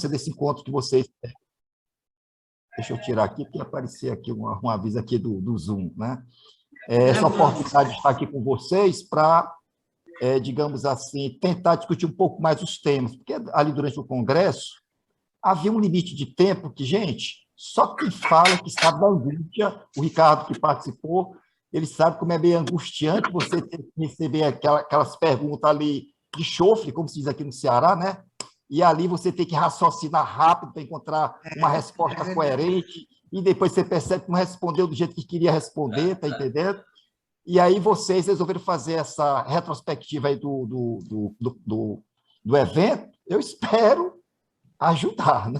desse encontro que vocês... Deixa eu tirar aqui, porque apareceu aqui um aviso aqui do Zoom, né? Essa oportunidade de estar aqui com vocês para, digamos assim, tentar discutir um pouco mais os temas, porque ali durante o congresso havia um limite de tempo que, gente, só quem fala que sabe da angústia, o Ricardo que participou, ele sabe como é bem angustiante você ter que receber aquelas perguntas ali de chofre, como se diz aqui no Ceará, né? E ali você tem que raciocinar rápido para encontrar uma resposta coerente, e depois você percebe que não respondeu do jeito que queria responder, tá entendendo? E aí vocês resolveram fazer essa retrospectiva aí do evento, eu espero ajudar, né?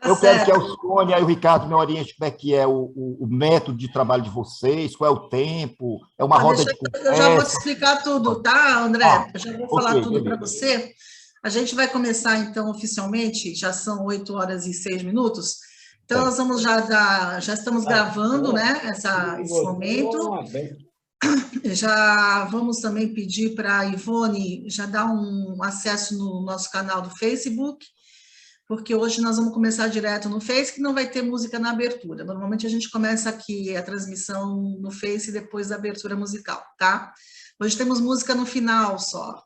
Eu quero que a Sônia e o Ricardo me orientem como é que é o método de trabalho de vocês, qual é o tempo, é uma roda de conversa. Eu já vou te explicar tudo, tá, André? Eu já vou falar tudo para você. A gente vai começar, então, oficialmente, já são 8h06, então nós vamos já estamos gravando, né, esse momento. Já vamos também pedir para a Ivone já dar um acesso no nosso canal do Facebook, porque hoje nós vamos começar direto no Face, que não vai ter música na abertura. Normalmente a gente começa aqui a transmissão no Face depois da abertura musical, tá? Hoje temos música no final só.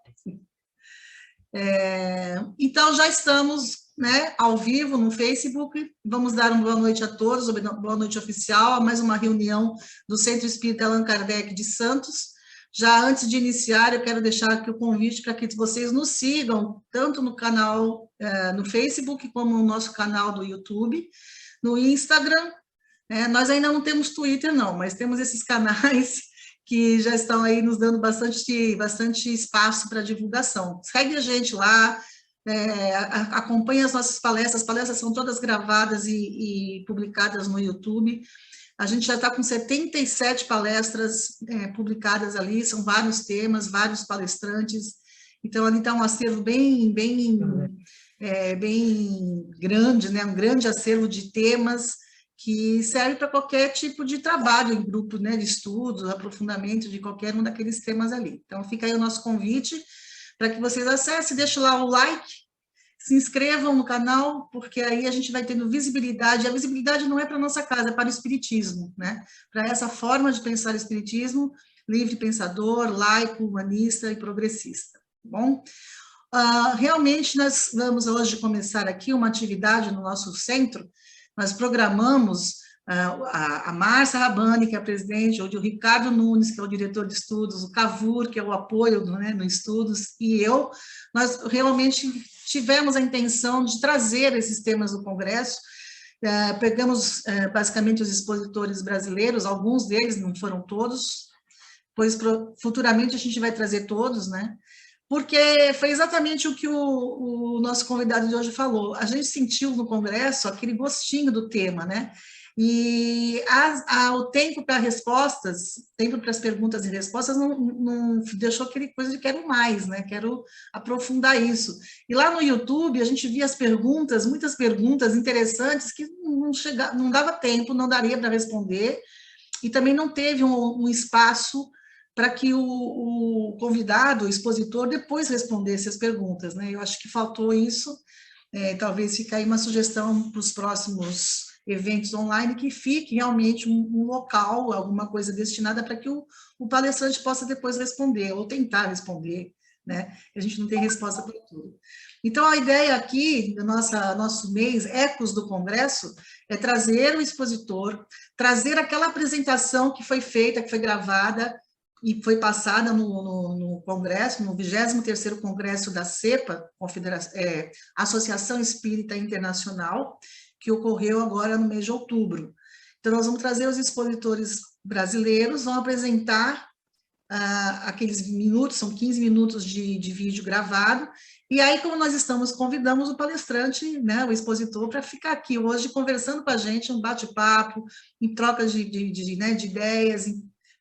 Então, já estamos, né, ao vivo no Facebook. Vamos dar uma boa noite a todos, boa noite oficial, a mais uma reunião do Centro Espírita Allan Kardec de Santos. Já antes de iniciar, eu quero deixar aqui o convite para que vocês nos sigam, tanto no canal, no Facebook, como no nosso canal do YouTube, no Instagram. Nós ainda não temos Twitter, não, mas temos esses canais que já estão aí nos dando bastante espaço para divulgação. Segue a gente lá, acompanhe as nossas palestras. As palestras são todas gravadas e publicadas no YouTube. A gente já está com 77 palestras publicadas ali, são vários temas, vários palestrantes. Então, ali está um acervo bem grande, né? Um grande acervo de temas que serve para qualquer tipo de trabalho em grupo, né? De estudo, aprofundamento de qualquer um daqueles temas ali. Então, fica aí o nosso convite para que vocês acessem, deixem lá o like, se inscrevam no canal, porque aí a gente vai tendo visibilidade. A visibilidade não é para a nossa casa, é para o espiritismo, né? Para essa forma de pensar o espiritismo, livre pensador, laico, humanista e progressista, tá bom? Realmente, nós vamos hoje começar aqui uma atividade no nosso centro. Nós programamos a Márcia Rabani, que é a presidente, o Ricardo Nunes, que é o diretor de estudos, o Cavour, que é o apoio, né, no estudos, e eu, nós realmente tivemos a intenção de trazer esses temas do Congresso. Pegamos basicamente os expositores brasileiros, alguns deles, não foram todos, pois futuramente a gente vai trazer todos, né? Porque foi exatamente o que o nosso convidado de hoje falou. A gente sentiu no Congresso aquele gostinho do tema, né? E o tempo para respostas, tempo para as perguntas e respostas, não deixou aquele coisa de quero mais, né? Quero aprofundar isso. E lá no YouTube a gente via as perguntas, muitas perguntas interessantes que não dava tempo, não daria para responder, e também não teve um espaço para que o convidado, o expositor, depois respondesse as perguntas, né? Eu acho que faltou isso. Talvez fique aí uma sugestão para os próximos eventos online, que fique realmente um local, alguma coisa destinada para que o palestrante possa depois responder, ou tentar responder, né? A gente não tem resposta para tudo. Então, a ideia aqui do nosso mês, Ecos do Congresso, é trazer o expositor, trazer aquela apresentação que foi feita, que foi gravada, e foi passada no Congresso, no 23º Congresso da CEPA, Associação Espírita Internacional, que ocorreu agora no mês de outubro. Então, nós vamos trazer os expositores brasileiros, vão apresentar aqueles minutos, são 15 minutos de vídeo gravado, e aí, como nós convidamos o palestrante, né, o expositor, para ficar aqui hoje conversando com a gente, um bate-papo, em troca de ideias,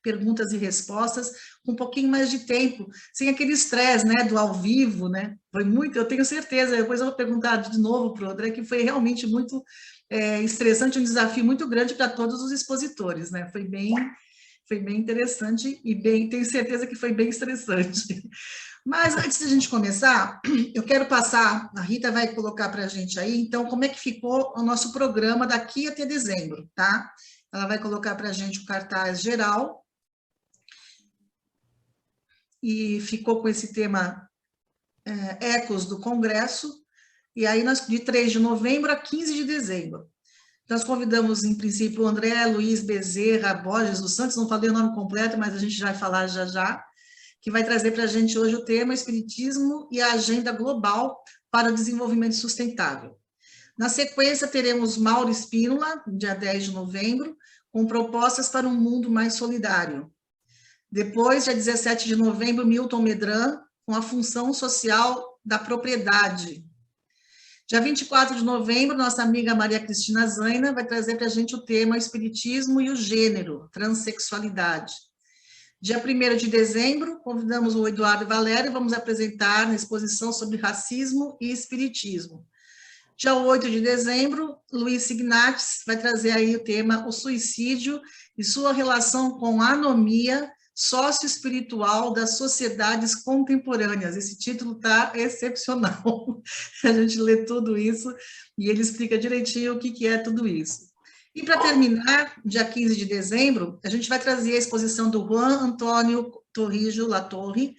perguntas e respostas, com um pouquinho mais de tempo, sem aquele estresse, né, do ao vivo, né, foi muito, eu tenho certeza, depois eu vou perguntar de novo para o André, que foi realmente muito estressante, um desafio muito grande para todos os expositores, né, foi bem interessante e tenho certeza que foi bem estressante. Mas antes de a gente começar, eu quero passar, a Rita vai colocar para a gente aí, então, como é que ficou o nosso programa daqui até dezembro, tá? Ela vai colocar para a gente o cartaz geral, e ficou com esse tema Ecos do Congresso, e aí nós, de 3 de novembro a 15 de dezembro. Nós convidamos, em princípio, o André Luiz Bezerra Borges dos Santos, não falei o nome completo, mas a gente vai falar já já, que vai trazer para a gente hoje o tema Espiritismo e a Agenda Global para o Desenvolvimento Sustentável. Na sequência, teremos Mauro Espínola, dia 10 de novembro, com propostas para um mundo mais solidário. Depois, dia 17 de novembro, Milton Medran, com a função social da propriedade. Dia 24 de novembro, nossa amiga Maria Cristina Zaina vai trazer para a gente o tema Espiritismo e o Gênero, Transsexualidade. Dia 1º de dezembro, convidamos o Eduardo Valério e vamos apresentar na exposição sobre racismo e espiritismo. Dia 8 de dezembro, Luiz Signatis vai trazer aí o tema O Suicídio e sua relação com a anomia socioespiritual das sociedades contemporâneas. Esse título está excepcional. A gente lê tudo isso e ele explica direitinho o que é tudo isso. E para terminar, dia 15 de dezembro, a gente vai trazer a exposição do Juan Antônio Torrijo Latorre,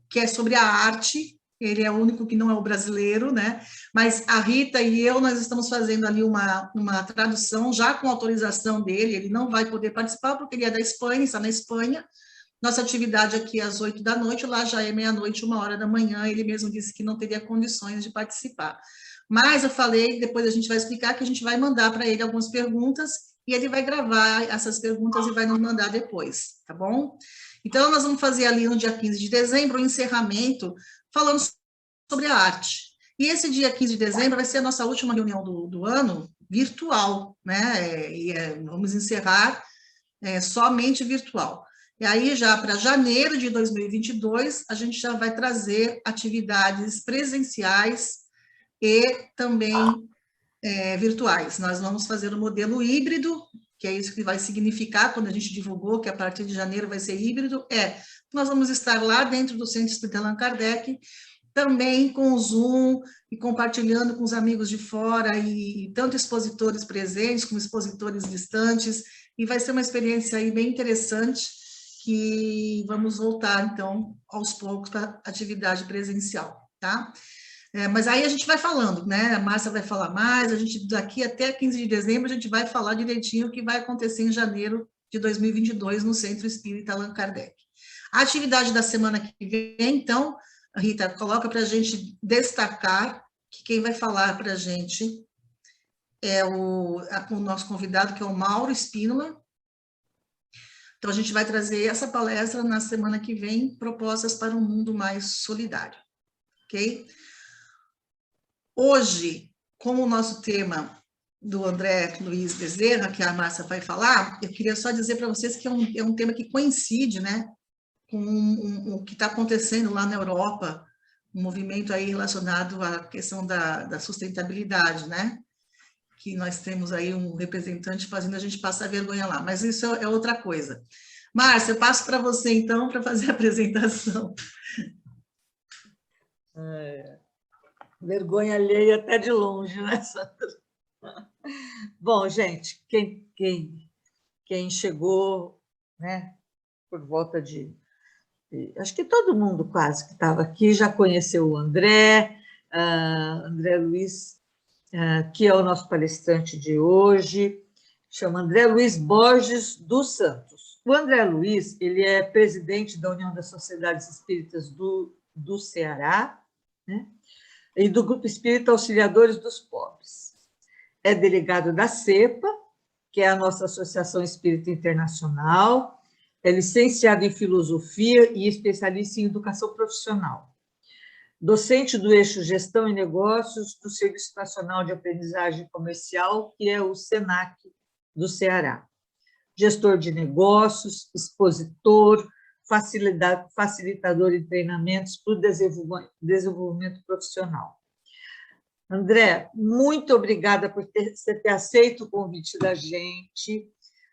que é sobre a arte. Ele é o único que não é o brasileiro, né? Mas a Rita e eu, nós estamos fazendo ali uma tradução, já com autorização dele, ele não vai poder participar, porque ele é da Espanha, está na Espanha. Nossa atividade aqui é às 8 da noite, lá já é meia-noite, 1h da manhã, ele mesmo disse que não teria condições de participar. Mas eu falei, depois a gente vai explicar, que a gente vai mandar para ele algumas perguntas, e ele vai gravar essas perguntas e vai nos mandar depois, tá bom? Então, nós vamos fazer ali no dia 15 de dezembro, o encerramento, falando sobre a arte. E esse dia 15 de dezembro vai ser a nossa última reunião do ano, virtual, né? Vamos encerrar somente virtual. E aí, já para janeiro de 2022, a gente já vai trazer atividades presenciais e também virtuais. Nós vamos fazer o modelo híbrido, que é isso que vai significar, quando a gente divulgou que a partir de janeiro vai ser híbrido, nós vamos estar lá dentro do Centro Espírita Allan Kardec, também com o Zoom, e compartilhando com os amigos de fora, e tanto expositores presentes, como expositores distantes, e vai ser uma experiência aí bem interessante, que vamos voltar, então, aos poucos, para a atividade presencial, tá? Mas aí a gente vai falando, né? A Márcia vai falar mais, a gente daqui até 15 de dezembro, a gente vai falar direitinho o que vai acontecer em janeiro de 2022 no Centro Espírita Allan Kardec. A atividade da semana que vem, então, Rita, coloca para a gente destacar que quem vai falar para a gente é o nosso convidado, que é o Mauro Espínola. Então, a gente vai trazer essa palestra na semana que vem, propostas para um mundo mais solidário, ok? Hoje, como o nosso tema do André Luiz Bezerra, que a Márcia vai falar, eu queria só dizer para vocês que é um tema que coincide, né, com o que está acontecendo lá na Europa, um movimento aí relacionado à questão da sustentabilidade, né, que nós temos aí um representante fazendo a gente passar vergonha lá, mas isso é outra coisa. Márcia, eu passo para você, então, para fazer a apresentação. Vergonha alheia até de longe, né, Sandra? Bom, gente, quem chegou, né, por volta de... Acho que todo mundo quase que estava aqui já conheceu o André Luiz, que é o nosso palestrante de hoje, chama André Luiz Borges dos Santos. O André Luiz, ele é presidente da União das Sociedades Espíritas do Ceará, né? E do Grupo Espírita Auxiliadores dos Pobres. É delegado da CEPA, que é a nossa Associação Espírita Internacional, é licenciado em Filosofia e especialista em Educação Profissional. Docente do eixo Gestão e Negócios do Serviço Nacional de Aprendizagem Comercial, que é o SENAC do Ceará. Gestor de negócios, expositor, facilitador em treinamentos para o desenvolvimento profissional. André, muito obrigada por você ter aceito o convite da gente.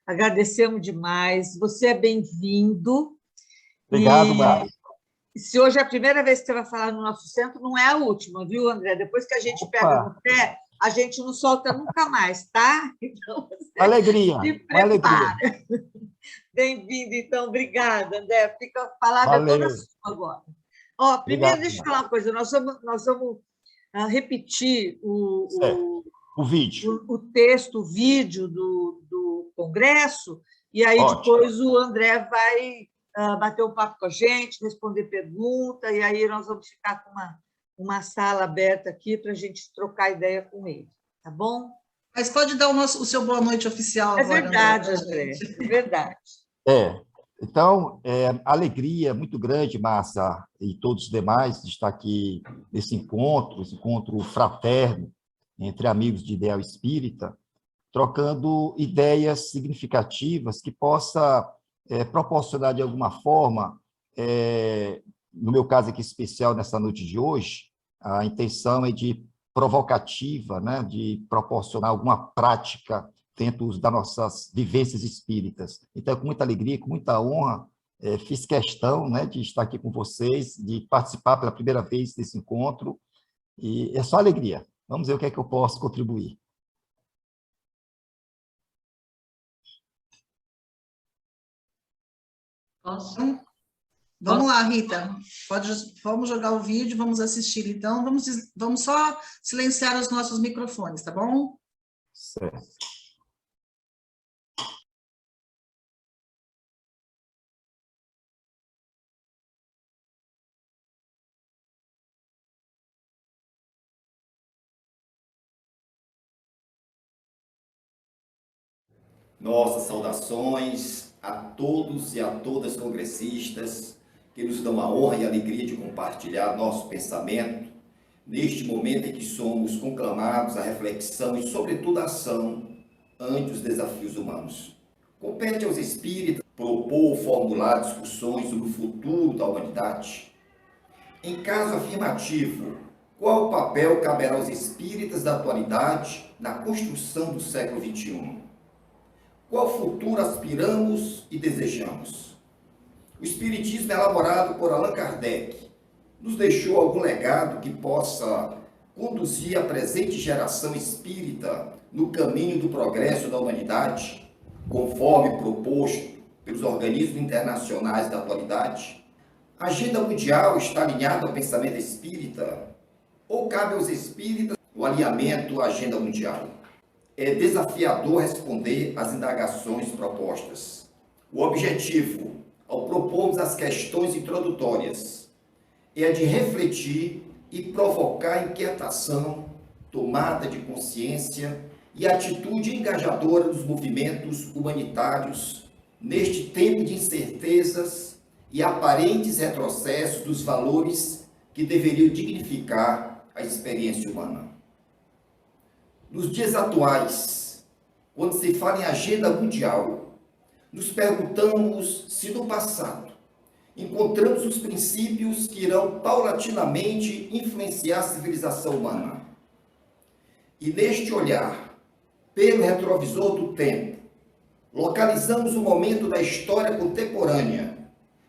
Agradecemos demais. Você é bem-vindo. Obrigado, Márcia. se hoje é a primeira vez que você vai falar no nosso centro, não é a última, viu, André? Depois que a gente pega no pé, a gente não solta nunca mais, tá? Então, você Alegria, se uma alegria. prepara. Bem-vindo, então. Obrigada, André. Fica a palavra toda Valeu. sua agora. Ó, primeiro, Obrigado. deixa eu falar uma coisa. Nós vamos repetir Certo. O vídeo. o texto, o vídeo do congresso, e aí Ótimo. depois o André vai bater um papo com a gente, responder pergunta, e aí nós vamos ficar com uma sala aberta aqui para a gente trocar ideia com ele, tá bom? Mas pode dar o seu boa noite oficial É agora, verdade, André. É verdade. Então, alegria muito grande, Márcia, e todos os demais, de estar aqui nesse encontro fraterno entre amigos de ideal espírita, trocando ideias significativas que possa proporcionar, de alguma forma, no meu caso aqui especial, nessa noite de hoje, a intenção é de provocativa, né, de proporcionar alguma prática dentro das nossas vivências espíritas. Então, com muita alegria, com muita honra, fiz questão, né, de estar aqui com vocês, de participar pela primeira vez desse encontro, e é só alegria. Vamos ver o que é que eu posso contribuir. Posso? Vamos lá, Rita. Vamos jogar o vídeo, vamos assistir, então. Vamos só silenciar os nossos microfones, tá bom? Certo. Nossas saudações a todos e a todas congressistas que nos dão a honra e a alegria de compartilhar nosso pensamento neste momento em que somos conclamados à reflexão e, sobretudo, à ação ante os desafios humanos. Compete aos espíritas propor ou formular discussões sobre o futuro da humanidade. Em caso afirmativo, qual o papel caberá aos espíritas da atualidade na construção do século XXI? Qual futuro aspiramos e desejamos? O Espiritismo, elaborado por Allan Kardec, nos deixou algum legado que possa conduzir a presente geração espírita no caminho do progresso da humanidade, conforme proposto pelos organismos internacionais da atualidade? A agenda mundial está alinhada ao pensamento espírita? Ou cabe aos espíritas o alinhamento à agenda mundial? É desafiador responder às indagações propostas. O objetivo, ao propormos as questões introdutórias, é a de refletir e provocar inquietação, tomada de consciência e atitude engajadora dos movimentos humanitários neste tempo de incertezas e aparentes retrocessos dos valores que deveriam dignificar a experiência humana. Nos dias atuais, quando se fala em agenda mundial, nos perguntamos se no passado encontramos os princípios que irão paulatinamente influenciar a civilização humana. E neste olhar, pelo retrovisor do tempo, localizamos o momento da história contemporânea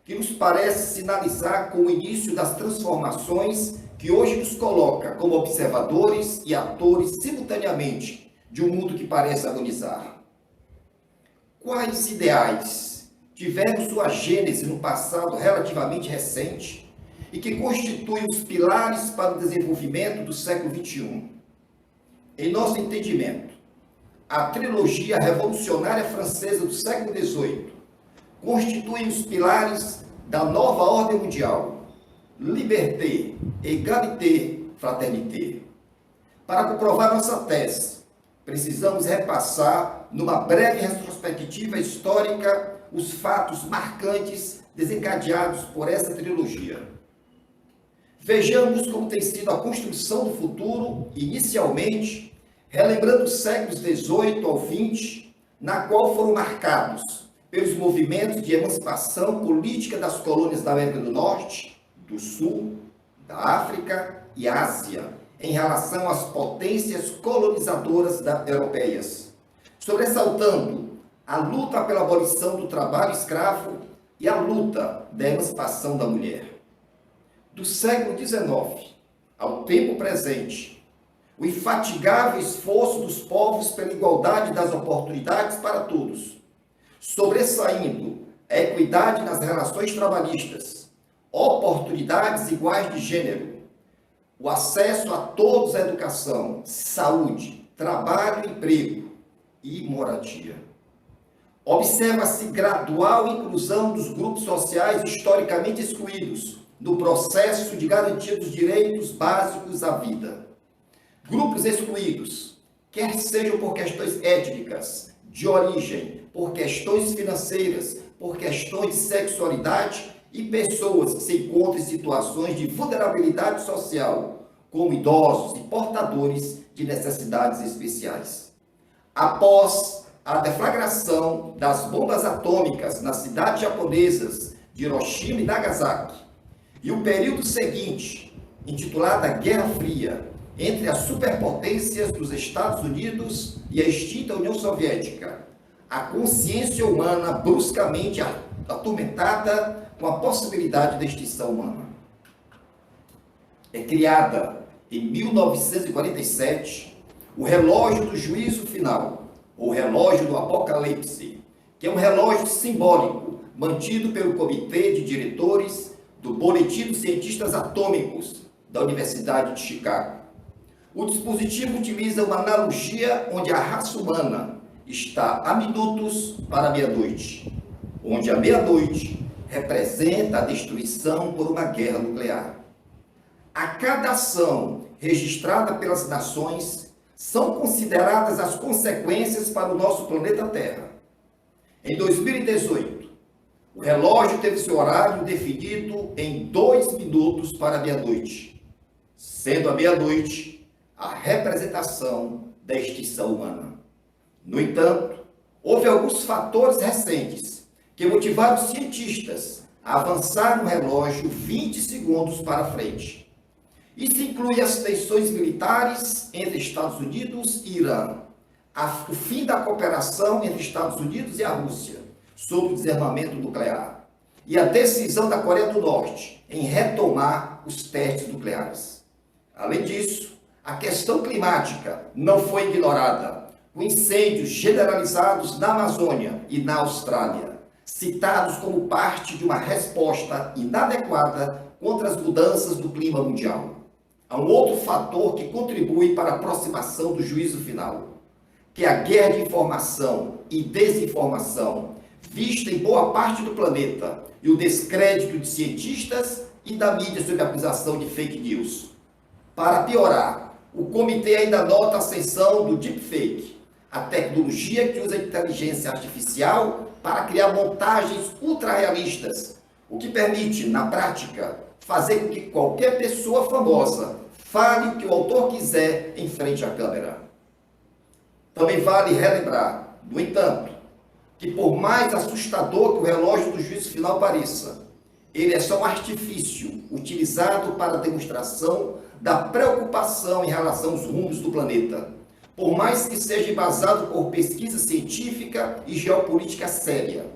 que nos parece sinalizar com o início das transformações que hoje nos coloca como observadores e atores simultaneamente de um mundo que parece agonizar. Quais ideais tiveram sua gênese no passado relativamente recente e que constituem os pilares para o desenvolvimento do século XXI? Em nosso entendimento, a trilogia revolucionária francesa do século XVIII constitui os pilares da nova ordem mundial: liberté, égalité, fraternité. Para comprovar nossa tese, precisamos repassar, numa breve retrospectiva histórica, os fatos marcantes desencadeados por essa trilogia. Vejamos como tem sido a construção do futuro, inicialmente, relembrando os séculos XVIII ao XX, na qual foram marcados pelos movimentos de emancipação política das colônias da América do Norte, do Sul, da África e Ásia, em relação às potências colonizadoras europeias, sobressaltando a luta pela abolição do trabalho escravo e a luta da emancipação da mulher. Do século XIX ao tempo presente, o infatigável esforço dos povos pela igualdade das oportunidades para todos, sobressaindo a equidade nas relações trabalhistas, oportunidades iguais de gênero, o acesso a todos à educação, saúde, trabalho, emprego e moradia. Observa-se gradual inclusão dos grupos sociais historicamente excluídos no processo de garantia dos direitos básicos à vida. Grupos excluídos, quer sejam por questões étnicas, de origem, por questões financeiras, por questões de sexualidade e pessoas que se encontram em situações de vulnerabilidade social, como idosos e portadores de necessidades especiais. Após a deflagração das bombas atômicas nas cidades japonesas de Hiroshima e Nagasaki, e o período seguinte, intitulado Guerra Fria, entre as superpotências dos Estados Unidos e a extinta União Soviética, a consciência humana bruscamente atormentada com a possibilidade da extinção humana. É criada em 1947 o relógio do juízo final, ou relógio do Apocalipse, que é um relógio simbólico mantido pelo Comitê de Diretores do Boletim dos Cientistas Atômicos da Universidade de Chicago. O dispositivo utiliza uma analogia onde a raça humana está a minutos para a meia-noite, onde a meia-noite representa a destruição por uma guerra nuclear. A cada ação registrada pelas nações são consideradas as consequências para o nosso planeta Terra. Em 2018, o relógio teve seu horário definido em 2 minutos para a meia-noite, sendo a meia-noite a representação da extinção humana. No entanto, houve alguns fatores recentes que motivaram os cientistas a avançar no relógio 20 segundos para frente. Isso inclui as tensões militares entre Estados Unidos e Irã, o fim da cooperação entre Estados Unidos e a Rússia sobre o desarmamento nuclear e a decisão da Coreia do Norte em retomar os testes nucleares. Além disso, a questão climática não foi ignorada, com incêndios generalizados na Amazônia e na Austrália, citados como parte de uma resposta inadequada contra as mudanças do clima mundial. Há um outro fator que contribui para a aproximação do juízo final, que é a guerra de informação e desinformação, vista em boa parte do planeta, e o descrédito de cientistas e da mídia sob a acusação de fake news. Para piorar, o comitê ainda nota a ascensão do deepfake, a tecnologia que usa a inteligência artificial para criar montagens ultra-realistas, o que permite, na prática, fazer com que qualquer pessoa famosa fale o que o autor quiser em frente à câmera. Também vale relembrar, no entanto, que por mais assustador que o relógio do juízo final pareça, ele é só um artifício utilizado para a demonstração da preocupação em relação aos rumos do planeta, por mais que seja embasado por pesquisa científica e geopolítica séria.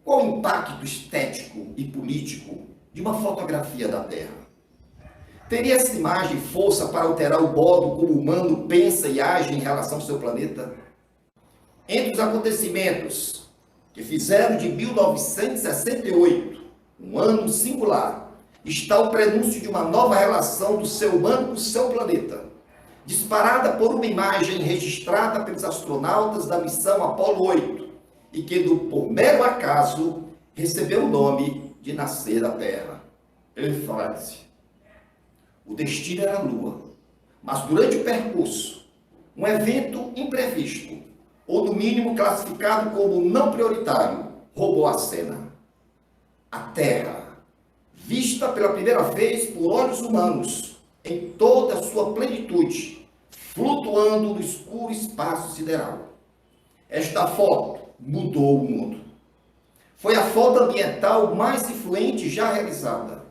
Qual o impacto estético e político de uma fotografia da Terra? Teria essa imagem força para alterar o modo como o humano pensa e age em relação ao seu planeta? Entre os acontecimentos que fizeram de 1968 um ano singular, está o prenúncio de uma nova relação do ser humano com o seu planeta, disparada por uma imagem registrada pelos astronautas da missão Apollo 8 e que, por mero acaso, recebeu o nome de Nascer da Terra. Eufrase. O destino era a Lua, mas durante o percurso, um evento imprevisto, ou no mínimo classificado como não prioritário, roubou a cena. A Terra, vista pela primeira vez por olhos humanos, em toda a sua plenitude, flutuando no escuro espaço sideral. Esta foto mudou o mundo. Foi a foto ambiental mais influente já realizada.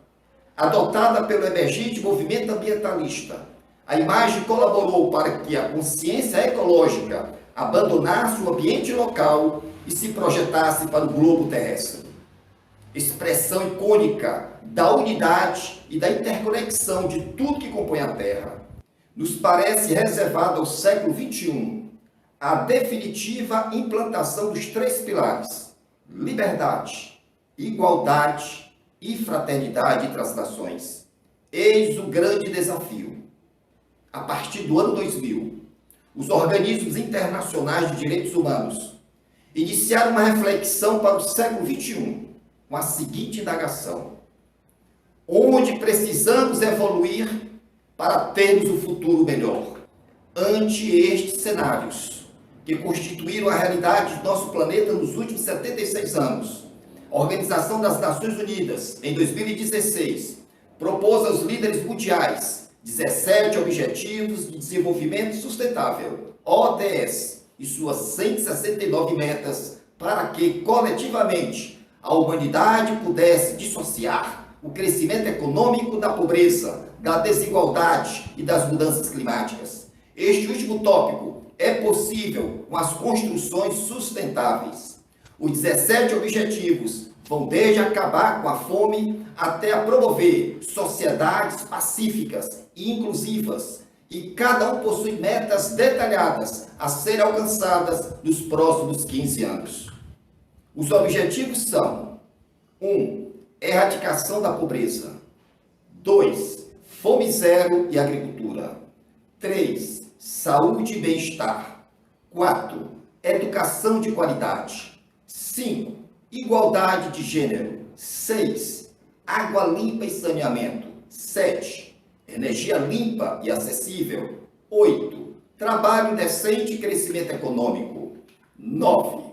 Adotada pelo emergente movimento ambientalista, a imagem colaborou para que a consciência ecológica abandonasse o ambiente local e se projetasse para o globo terrestre. expressão icônica da unidade e da interconexão de tudo que compõe a Terra, nos parece reservado ao século XXI a definitiva implantação dos 3 pilares: liberdade, igualdade e fraternidade entre as nações. Eis o grande desafio. A partir do ano 2000, os organismos internacionais de direitos humanos iniciaram uma reflexão para o século XXI, com a seguinte indagação: onde precisamos evoluir para termos um futuro melhor? Ante estes cenários, que constituíram a realidade do nosso planeta nos últimos 76 anos, a Organização das Nações Unidas, em 2016, propôs aos líderes mundiais 17 Objetivos de Desenvolvimento Sustentável, ODS, e suas 169 metas, para que, coletivamente, a humanidade pudesse dissociar o crescimento econômico da pobreza, da desigualdade e das mudanças climáticas. Este último tópico é possível com as construções sustentáveis. Os 17 objetivos vão desde acabar com a fome até a promover sociedades pacíficas e inclusivas, e cada um possui metas detalhadas a serem alcançadas nos próximos 15 anos. Os objetivos são: 1. Erradicação da pobreza. 2. Fome zero e agricultura. 3. Saúde e bem-estar. 4. Educação de qualidade. 5. Igualdade de gênero. 6. Água limpa e saneamento. 7. Energia limpa e acessível. 8. Trabalho decente e crescimento econômico. 9.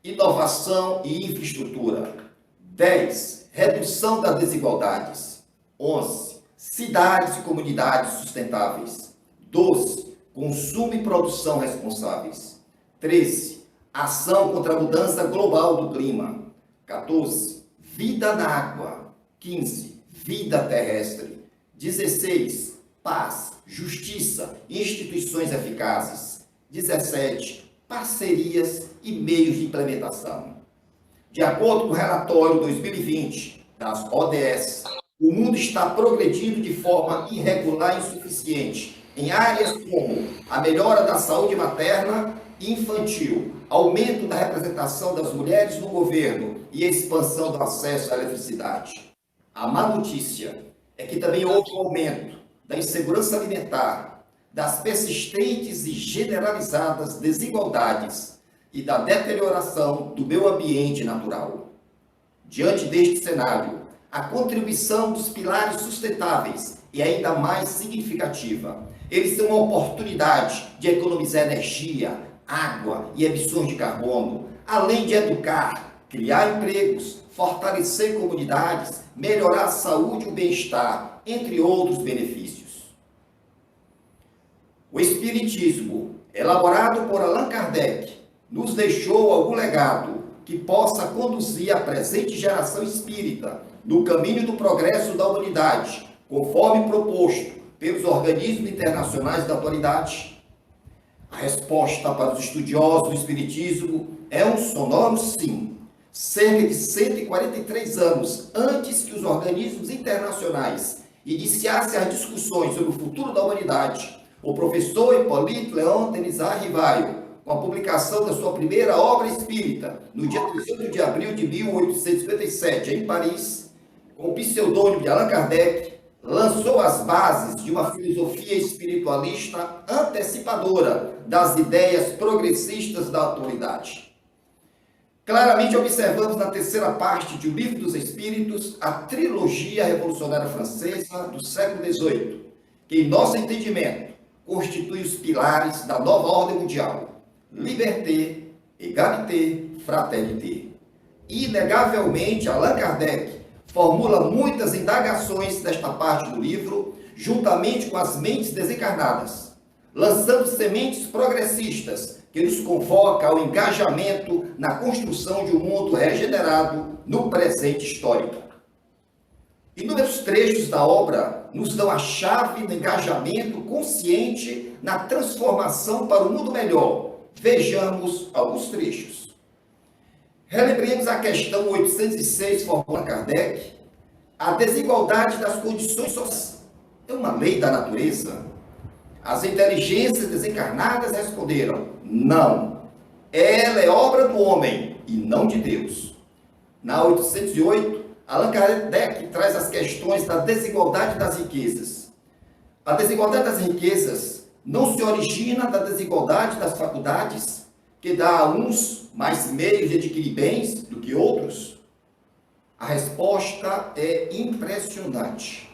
Inovação e infraestrutura. 10. Redução das desigualdades. 11. Cidades e comunidades sustentáveis. 12. Consumo e produção responsáveis. 13. Ação contra a mudança global do clima. 14. Vida na água. 15. Vida terrestre. 16. Paz, justiça e instituições eficazes. 17. Parcerias e meios de implementação. De acordo com o relatório 2020 das ODS, o mundo está progredindo de forma irregular e insuficiente em áreas como a melhora da saúde materna e infantil, aumento da representação das mulheres no governo e expansão do acesso à eletricidade. A má notícia é que também houve um aumento da insegurança alimentar, das persistentes e generalizadas desigualdades e da deterioração do meio ambiente natural. Diante deste cenário, a contribuição dos pilares sustentáveis é ainda mais significativa. Eles são uma oportunidade de economizar energia, água e emissões de carbono, além de educar, criar empregos, fortalecer comunidades, melhorar a saúde e o bem-estar, entre outros benefícios. O Espiritismo, elaborado por Allan Kardec, nos deixou algum legado que possa conduzir a presente geração espírita no caminho do progresso da humanidade, conforme proposto pelos organismos internacionais da atualidade? A resposta para os estudiosos do Espiritismo é um sonoro sim. Cerca de 143 anos antes que os organismos internacionais iniciassem as discussões sobre o futuro da humanidade, o professor Hipólito Leon Denisard Rivaio, com a publicação da sua primeira obra espírita, no dia 18 de abril de 1857, em Paris, com o pseudônimo de Allan Kardec, lançou as bases de uma filosofia espiritualista antecipadora das ideias progressistas da atualidade. Claramente observamos na terceira parte de O Livro dos Espíritos a trilogia revolucionária francesa do século XVIII, que, em nosso entendimento, constitui os pilares da nova ordem mundial: liberté, égalité, fraternité. Inegavelmente, Allan Kardec formula muitas indagações desta parte do livro, juntamente com as mentes desencarnadas, lançando sementes progressistas que nos convoca ao engajamento na construção de um mundo regenerado no presente histórico. Inúmeros trechos da obra nos dão a chave do engajamento consciente na transformação para um mundo melhor. Vejamos alguns trechos. Relembremos a questão 806, formula Kardec, a desigualdade das condições sociais é uma lei da natureza? As inteligências desencarnadas responderam, não. Ela é obra do homem e não de Deus. Na 808, Allan Kardec traz as questões da desigualdade das riquezas. A desigualdade das riquezas não se origina da desigualdade das faculdades, que dá a uns mais meios de adquirir bens do que outros? A resposta é impressionante.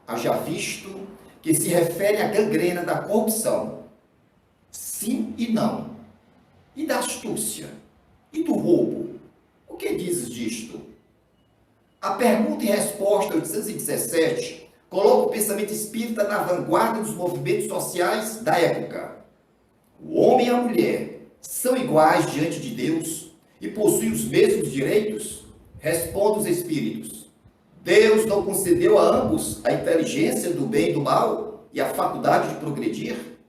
Haja visto que se refere à gangrena da corrupção. Sim e não. E da astúcia? E do roubo? O que dizes disto? A pergunta e resposta 817 coloca o pensamento espírita na vanguarda dos movimentos sociais da época. O homem e a mulher são iguais diante de Deus e possuem os mesmos direitos? Respondem os espíritos. Deus não concedeu a ambos a inteligência do bem e do mal e a faculdade de progredir?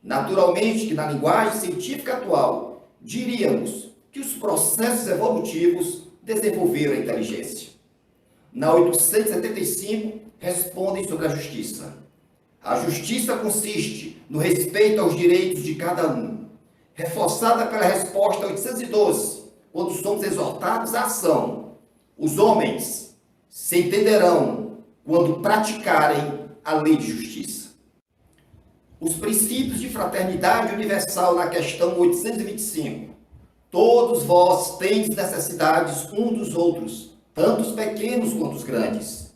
Naturalmente que na linguagem científica atual, diríamos que os processos evolutivos desenvolveram a inteligência. Na 875, respondem sobre a justiça. A justiça consiste no respeito aos direitos de cada um, reforçada pela resposta 812, quando somos exortados à ação. Os homens se entenderão quando praticarem a lei de justiça. Os princípios de fraternidade universal na questão 825. Todos vós tendes necessidades uns dos outros, tanto os pequenos quanto os grandes.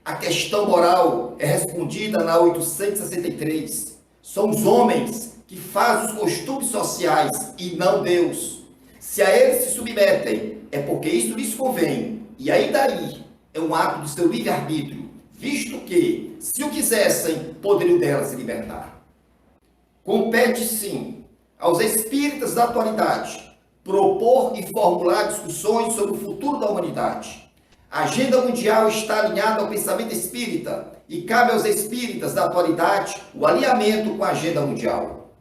A questão moral é respondida na 863. São os homens que fazem os costumes sociais e não Deus. Se a eles se submetem, é porque isso lhes convém. E aí daí é um ato do seu livre-arbítrio, visto que, se o quisessem, poderiam dela se libertar. Compete, sim, aos espíritas da atualidade propor e formular discussões sobre o futuro da humanidade. A agenda mundial está alinhada ao pensamento espírita e cabe aos espíritas da atualidade o alinhamento com a agenda mundial.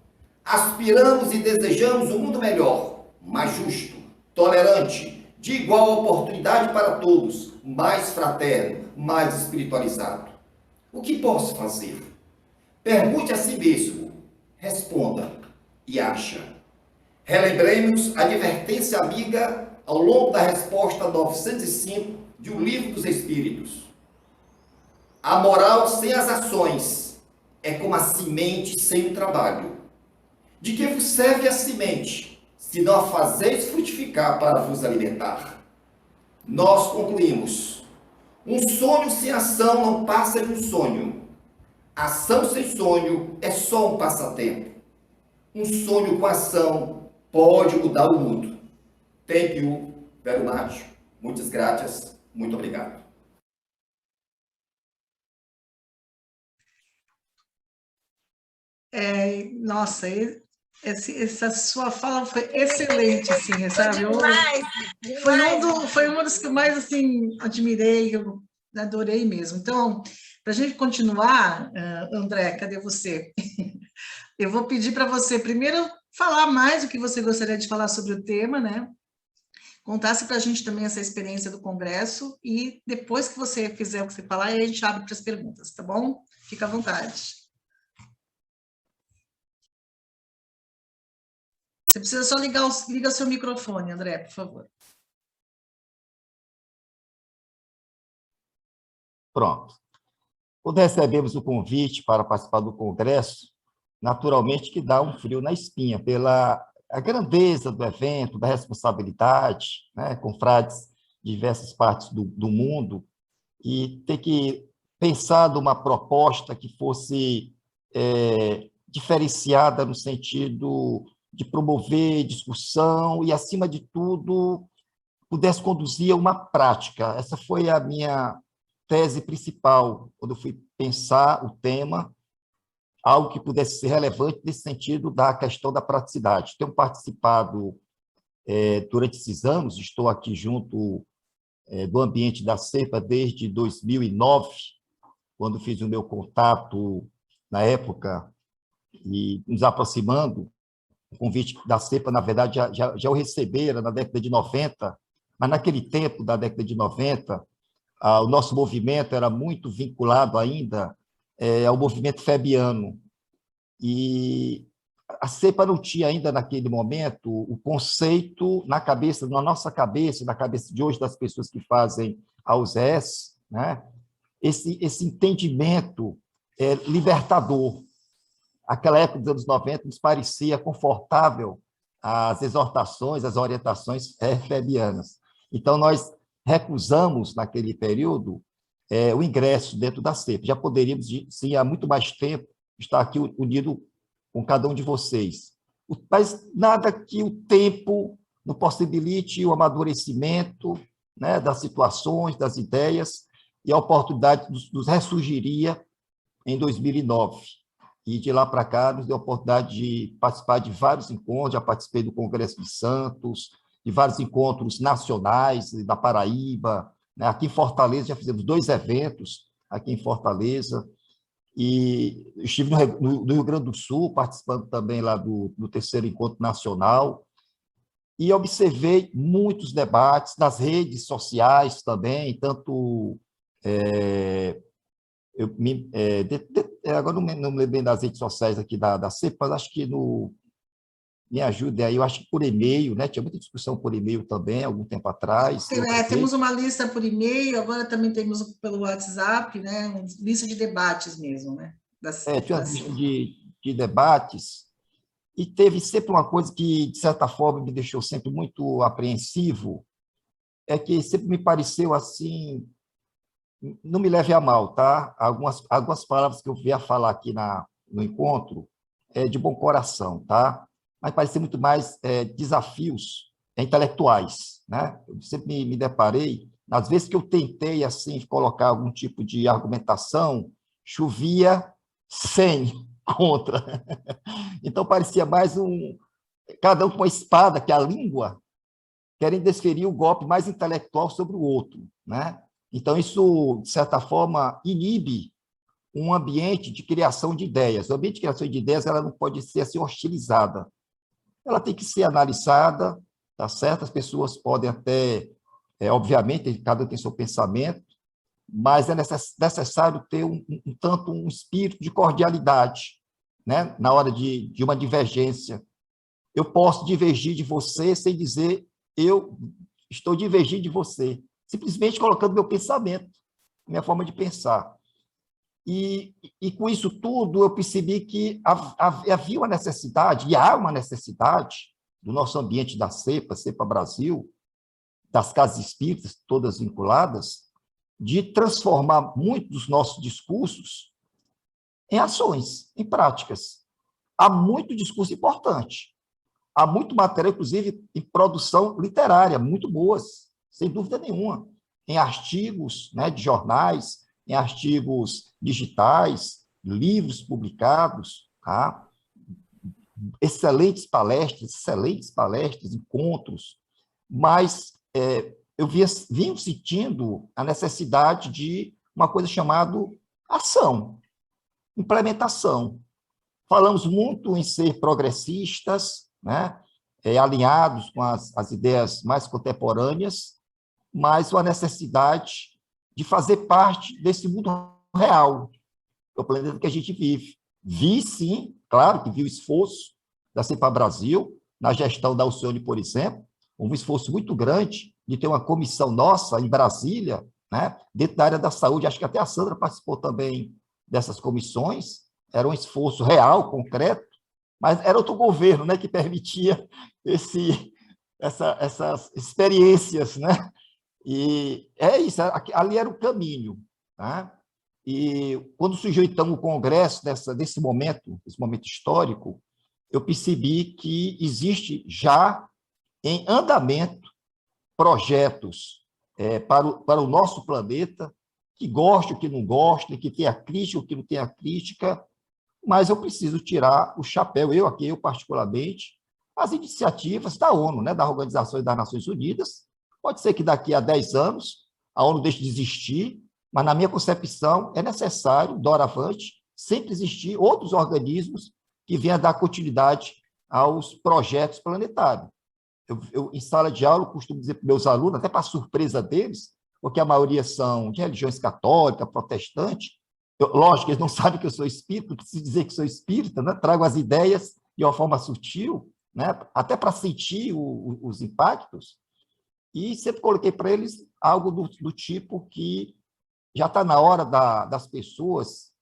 Aspiramos e desejamos um mundo melhor, mais justo, tolerante, de igual oportunidade para todos, mais fraterno, mais espiritualizado. O que posso fazer? Pergunte a si mesmo, responda e acha. Relembremos a advertência amiga ao longo da resposta 905 de O Livro dos Espíritos. A moral sem as ações é como a semente sem o trabalho. De que vos serve a semente, se não a fazeis frutificar para vos alimentar? Nós concluímos. Um sonho sem ação não passa de um sonho. Ação sem sonho é só um passatempo. Um sonho com ação pode mudar o mundo. Thank you very much. Muitas graças. Muito obrigado. Nossa, essa sua fala foi excelente, assim, sabe? Foi uma das que eu mais, assim, admirei, eu adorei mesmo. Então, para a gente continuar, André, cadê você? Eu vou pedir para você, primeiro, falar mais o que você gostaria de falar sobre o tema, né? Contasse para a gente também essa experiência do Congresso e depois que você fizer o que você falar, aí a gente abre para as perguntas, tá bom? Fica à vontade. Você precisa só ligar o seu microfone, André, por favor. Pronto. Quando recebemos o convite para participar do Congresso, naturalmente que dá um frio na espinha, pela a grandeza do evento, da responsabilidade, né, com frades de diversas partes do mundo, e ter que pensar numa proposta que fosse diferenciada no sentido de promover discussão e, acima de tudo, pudesse conduzir a uma prática. Essa foi a minha tese principal, quando eu fui pensar o tema, algo que pudesse ser relevante nesse sentido da questão da praticidade. Tenho participado durante esses anos, estou aqui junto do ambiente da CEPA desde 2009, quando fiz o meu contato, na época, e nos aproximando o convite da CEPA, na verdade, já o receberam na década de 90, mas naquele tempo da década de 90, o nosso movimento era muito vinculado ainda ao movimento febiano. E a CEPA não tinha ainda, naquele momento, o conceito na nossa cabeça, na cabeça de hoje das pessoas que fazem a USES, né? Esse entendimento libertador. Aquela época dos anos 90 nos parecia confortável as exortações, as orientações febianas. Então, nós recusamos, naquele período, o ingresso dentro da CEPA. Já poderíamos, sim, há muito mais tempo, estar aqui unido com cada um de vocês. Mas nada que o tempo não possibilite o amadurecimento, né, das situações, das ideias, e a oportunidade nos ressurgiria em 2009. E de lá para cá, nos deu a oportunidade de participar de vários encontros, já participei do Congresso de Santos, de vários encontros nacionais, da Paraíba, né? Aqui em Fortaleza já fizemos 2 eventos, aqui em Fortaleza, e estive no Rio Grande do Sul, participando também lá do 3º Encontro Nacional, e observei muitos debates nas redes sociais também, tanto... agora não me lembro bem das redes sociais aqui da CEPA, mas acho que me ajude aí, eu acho que por e-mail, né? Tinha muita discussão por e-mail também, algum tempo atrás. Temos uma lista por e-mail, agora também temos pelo WhatsApp, né? Uma lista de debates mesmo, né? Tinha uma lista de debates, e teve sempre uma coisa que, de certa forma, me deixou sempre muito apreensivo, é que sempre me pareceu assim, não me leve a mal, tá? Algumas palavras que eu vi a falar aqui no encontro de bom coração, tá? Mas parecia muito mais desafios intelectuais, né? Eu sempre me deparei, às vezes que eu tentei assim colocar algum tipo de argumentação, chovia 100 contra. Então parecia mais cada um com uma espada, que é a língua, querem desferir o golpe mais intelectual sobre o outro, né? Então, isso, de certa forma, inibe um ambiente de criação de ideias. O ambiente de criação de ideias ela não pode ser assim, hostilizada. Ela tem que ser analisada, tá certo? As pessoas podem até, obviamente, cada um tem seu pensamento, mas é necessário ter tanto um espírito de cordialidade, né? Na hora de uma divergência. Eu posso divergir de você sem dizer eu estou divergindo de você, simplesmente colocando meu pensamento, minha forma de pensar. E com isso tudo, eu percebi que havia uma necessidade, e há uma necessidade, do nosso ambiente da CEPA Brasil, das casas espíritas, todas vinculadas, de transformar muitos dos nossos discursos em ações, em práticas. Há muito discurso importante, há muito material, inclusive, em produção literária, muito boas, sem dúvida nenhuma, em artigos, né, de jornais, em artigos digitais, livros publicados, tá? Excelentes palestras, encontros, mas eu vinha sentindo a necessidade de uma coisa chamada ação, implementação. Falamos muito em ser progressistas, né? Alinhados com as ideias mais contemporâneas, mas uma necessidade de fazer parte desse mundo real, do planeta que a gente vive. Vi, sim, claro que vi o esforço da CEPA Brasil, na gestão da Alcione, por exemplo, um esforço muito grande de ter uma comissão nossa em Brasília, né, dentro da área da saúde, acho que até a Sandra participou também dessas comissões, era um esforço real, concreto, mas era outro governo, né, que permitia essas experiências, né? E é isso, ali era o caminho, tá? E quando surgiu, então, o Congresso, desse momento, esse momento histórico, eu percebi que existe já em andamento projetos para o nosso planeta, que goste ou que não goste, que tenha crítica ou que não tenha crítica, mas eu preciso tirar o chapéu, eu particularmente, as iniciativas da ONU, né, da Organização das Nações Unidas. Pode ser que daqui a 10 anos a ONU deixe de existir, mas, na minha concepção, é necessário, doravante, sempre existir outros organismos que venham dar continuidade aos projetos planetários. Em sala de aula, eu costumo dizer para meus alunos, até para surpresa deles, porque a maioria são de religiões católicas, protestantes. Lógico, eles não sabem que eu sou espírita, não preciso dizer que sou espírita, né? Trago as ideias de uma forma sutil, né? Até para sentir os impactos, e sempre coloquei para eles algo do tipo que já está na hora das pessoas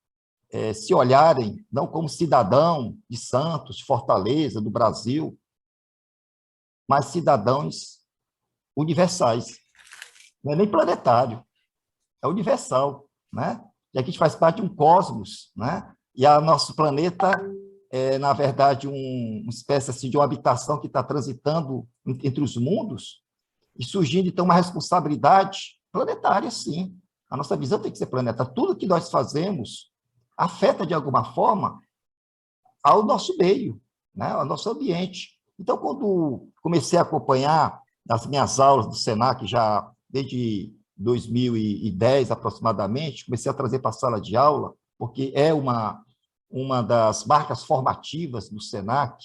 se olharem, não como cidadão de Santos, de Fortaleza, do Brasil, mas cidadãos universais. Não é nem planetário, é universal, né? E aqui a gente faz parte de um cosmos, né? E o nosso planeta é, na verdade, uma espécie assim, de uma habitação que está transitando entre os mundos e surgindo, então, uma responsabilidade planetária, sim. A nossa visão tem que ser planetária. Tudo que nós fazemos afeta, de alguma forma, ao nosso meio, né? Ao nosso ambiente. Então, quando comecei a acompanhar as minhas aulas do SENAC, já desde 2010 aproximadamente, comecei a trazer para a sala de aula, porque é uma das marcas formativas do SENAC,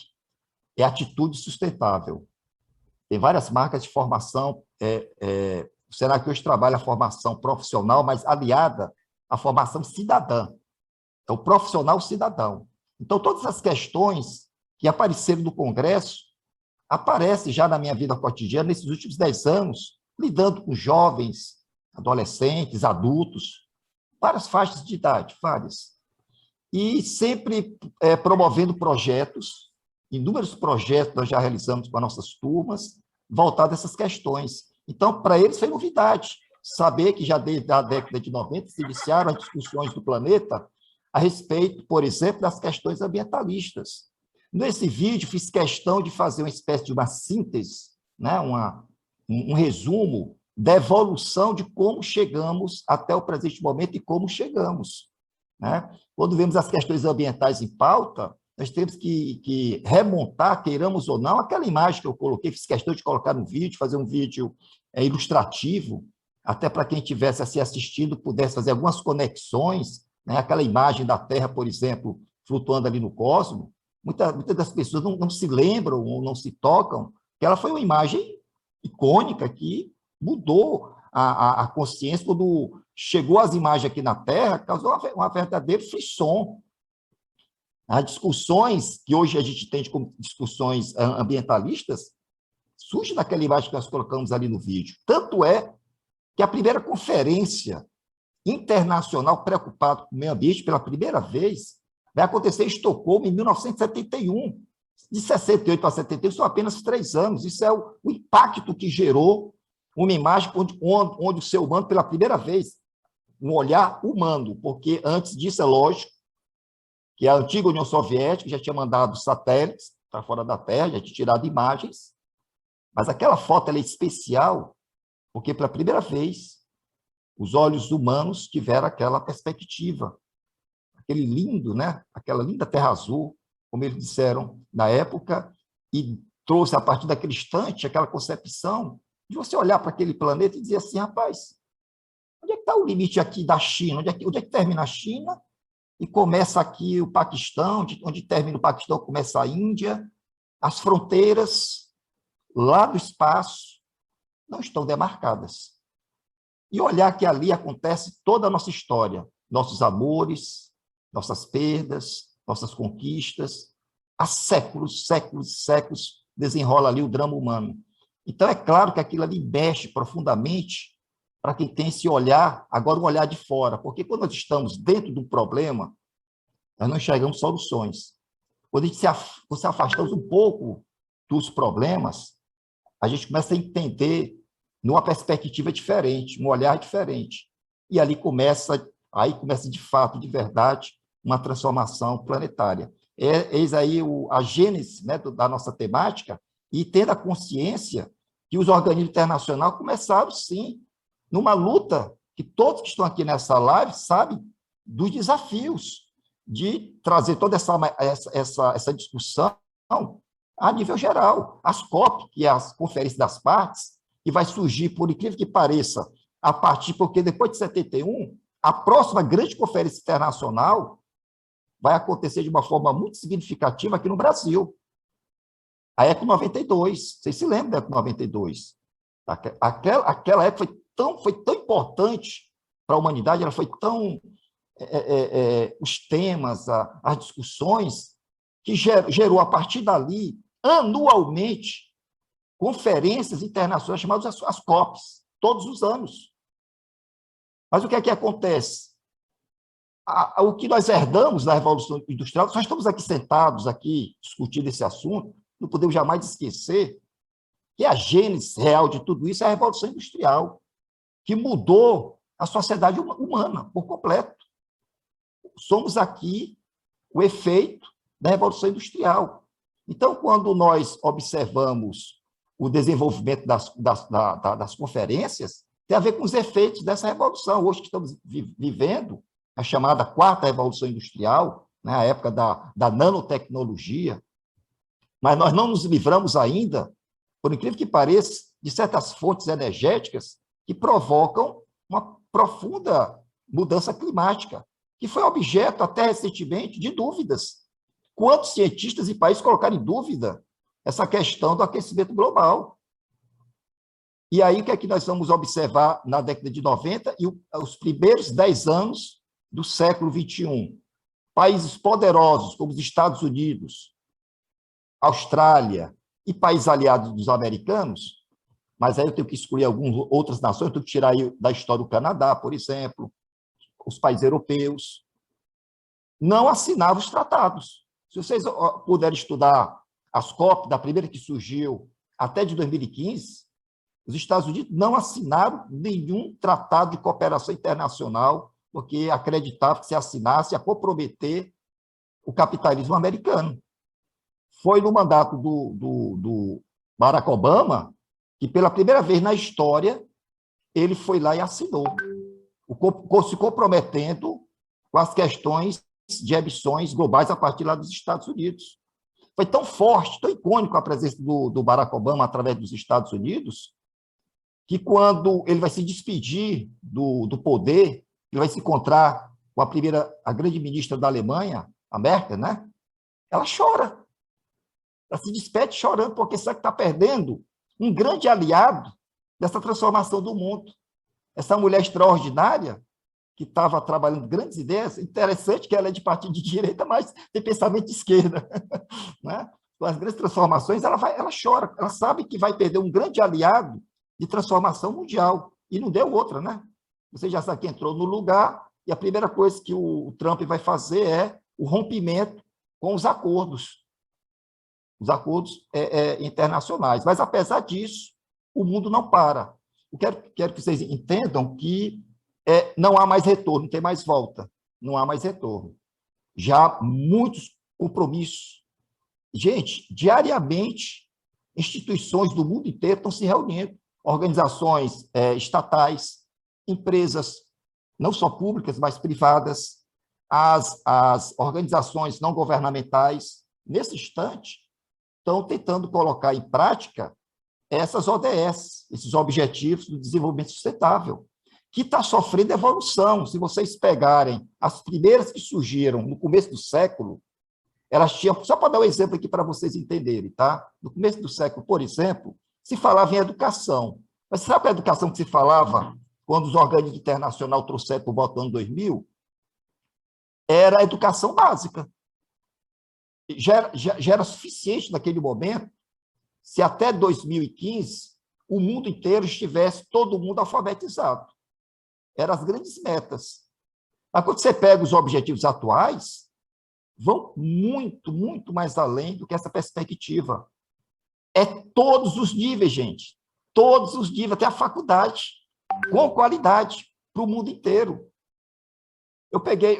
é a atitude sustentável. Tem várias marcas de formação, o SENAC hoje trabalha a formação profissional, mas aliada à formação cidadã, é o profissional cidadão. Então, todas as questões que apareceram no Congresso aparecem já na minha vida cotidiana nesses últimos 10 anos, lidando com jovens, adolescentes, adultos, várias faixas de idade, várias. E sempre promovendo projetos, inúmeros projetos nós já realizamos com as nossas turmas, voltados a essas questões. Então, para eles foi novidade saber que já desde a década de 90 se iniciaram as discussões do planeta a respeito, por exemplo, das questões ambientalistas. Nesse vídeo, fiz questão de fazer uma espécie de uma síntese, né? Um resumo da evolução de como chegamos até o presente momento e como chegamos, né? Quando vemos as questões ambientais em pauta, nós temos que remontar, queiramos ou não, aquela imagem que eu coloquei, fiz questão de colocar no vídeo, fazer um vídeo ilustrativo, até para quem estivesse assim, assistindo pudesse fazer algumas conexões, né? Aquela imagem da Terra, por exemplo, flutuando ali no cosmos. Muitas das pessoas não se lembram ou não se tocam que ela foi uma imagem icônica que mudou a consciência. Quando chegou as imagens aqui na Terra, causou uma verdadeira frisson. As discussões que hoje a gente tem como discussões ambientalistas surgem daquela imagem que nós colocamos ali no vídeo. Tanto é que a primeira conferência internacional preocupada com o meio ambiente, pela primeira vez, vai acontecer em Estocolmo, em 1971. De 68 para 71 são apenas 3 anos. Isso é o impacto que gerou uma imagem onde o ser humano, pela primeira vez, um olhar humano, porque antes disso, é lógico, que a antiga União Soviética já tinha mandado satélites para fora da Terra, já tinha tirado imagens, mas aquela foto ela é especial, porque pela primeira vez, os olhos humanos tiveram aquela perspectiva, aquele lindo, né? Aquela linda terra azul, como eles disseram na época, e trouxe, a partir daquele instante, aquela concepção de você olhar para aquele planeta e dizer assim, rapaz, onde é que está o limite aqui da China? Onde é que termina a China e começa aqui o Paquistão? Onde termina o Paquistão, começa a Índia? As fronteiras lá do espaço não estão demarcadas. E olhar que ali acontece toda a nossa história, nossos amores, nossas perdas, nossas conquistas, há séculos, séculos, séculos, desenrola ali o drama humano. Então, é claro que aquilo ali mexe profundamente para quem tem esse olhar, agora um olhar de fora, porque quando nós estamos dentro do problema, nós não enxergamos soluções. Quando a gente se afastamos um pouco dos problemas, a gente começa a entender numa perspectiva diferente, um olhar diferente. E ali começa de fato, de verdade, uma transformação planetária. Eis aí a gênese, né, da nossa temática, e tendo a consciência que os organismos internacionais começaram, sim, numa luta que todos que estão aqui nessa live sabem dos desafios de trazer toda essa discussão a nível geral. As COP, que é as Conferências das Partes, que vai surgir, por incrível que pareça, a partir, porque depois de 71, a próxima grande conferência internacional vai acontecer de uma forma muito significativa aqui no Brasil. A Eco 92, vocês se lembram da Eco 92? Aquela época foi tão importante para a humanidade, ela foi tão... os temas, as discussões, que gerou, a partir dali, anualmente, conferências internacionais chamadas as COPs, todos os anos. Mas o que é que acontece? O que nós herdamos da Revolução Industrial, nós estamos aqui sentados, aqui, discutindo esse assunto, não podemos jamais esquecer que a gênese real de tudo isso é a Revolução Industrial, que mudou a sociedade humana por completo. Somos aqui o efeito da Revolução Industrial. Então, quando nós observamos o desenvolvimento das conferências, tem a ver com os efeitos dessa revolução. Hoje que estamos vivendo a chamada quarta revolução industrial, né, a época da nanotecnologia, mas nós não nos livramos ainda, por incrível que pareça, de certas fontes energéticas que provocam uma profunda mudança climática, que foi objeto, até recentemente, de dúvidas. Quantos cientistas e países colocaram em dúvida essa questão do aquecimento global? E aí, o que é que nós vamos observar na década de 90 e os primeiros 10 anos do século XXI? Países poderosos, como os Estados Unidos, Austrália e países aliados dos americanos, mas aí eu tenho que excluir algumas outras nações, eu tenho que tirar aí da história do Canadá, por exemplo, os países europeus, não assinavam os tratados. Se vocês puderem estudar as COP, da primeira que surgiu até de 2015, os Estados Unidos não assinaram nenhum tratado de cooperação internacional, porque acreditavam que se assinasse ia comprometer o capitalismo americano. Foi no mandato do Barack Obama que, pela primeira vez na história, ele foi lá e assinou, se comprometendo com as questões de emissões globais a partir lá dos Estados Unidos. Foi tão forte, tão icônico a presença do Barack Obama através dos Estados Unidos, que quando ele vai se despedir do poder, ele vai se encontrar com a grande ministra da Alemanha, a Merkel, né? Ela chora. Ela se despede chorando, porque sabe que está perdendo um grande aliado dessa transformação do mundo. Essa mulher extraordinária, que estava trabalhando grandes ideias, interessante que ela é de partido de direita, mas tem pensamento de esquerda. Né? Com as grandes transformações, ela chora, ela sabe que vai perder um grande aliado de transformação mundial, e não deu outra, né? Você já sabe que entrou no lugar, e a primeira coisa que o Trump vai fazer é o rompimento com os acordos internacionais. Mas, apesar disso, o mundo não para. Eu quero que vocês entendam que não há mais retorno, não tem mais volta, não há mais retorno. Já há muitos compromissos. Gente, diariamente, instituições do mundo inteiro estão se reunindo, organizações estatais, empresas, não só públicas, mas privadas, as organizações não governamentais, nesse instante, estão tentando colocar em prática essas ODS, esses Objetivos do Desenvolvimento Sustentável, que está sofrendo evolução. Se vocês pegarem as primeiras que surgiram no começo do século, elas tinham, só para dar um exemplo aqui para vocês entenderem, tá? No começo do século, por exemplo, se falava em educação. Mas sabe a educação que se falava quando os organismos internacionais trouxeram para o voto do ano 2000? Era a educação básica. Já era suficiente naquele momento se até 2015 o mundo inteiro estivesse todo mundo alfabetizado. Eram as grandes metas. Mas quando você pega os objetivos atuais, vão muito, muito mais além do que essa perspectiva. É todos os níveis, gente. Todos os níveis, até a faculdade, com qualidade, para o mundo inteiro. Eu peguei,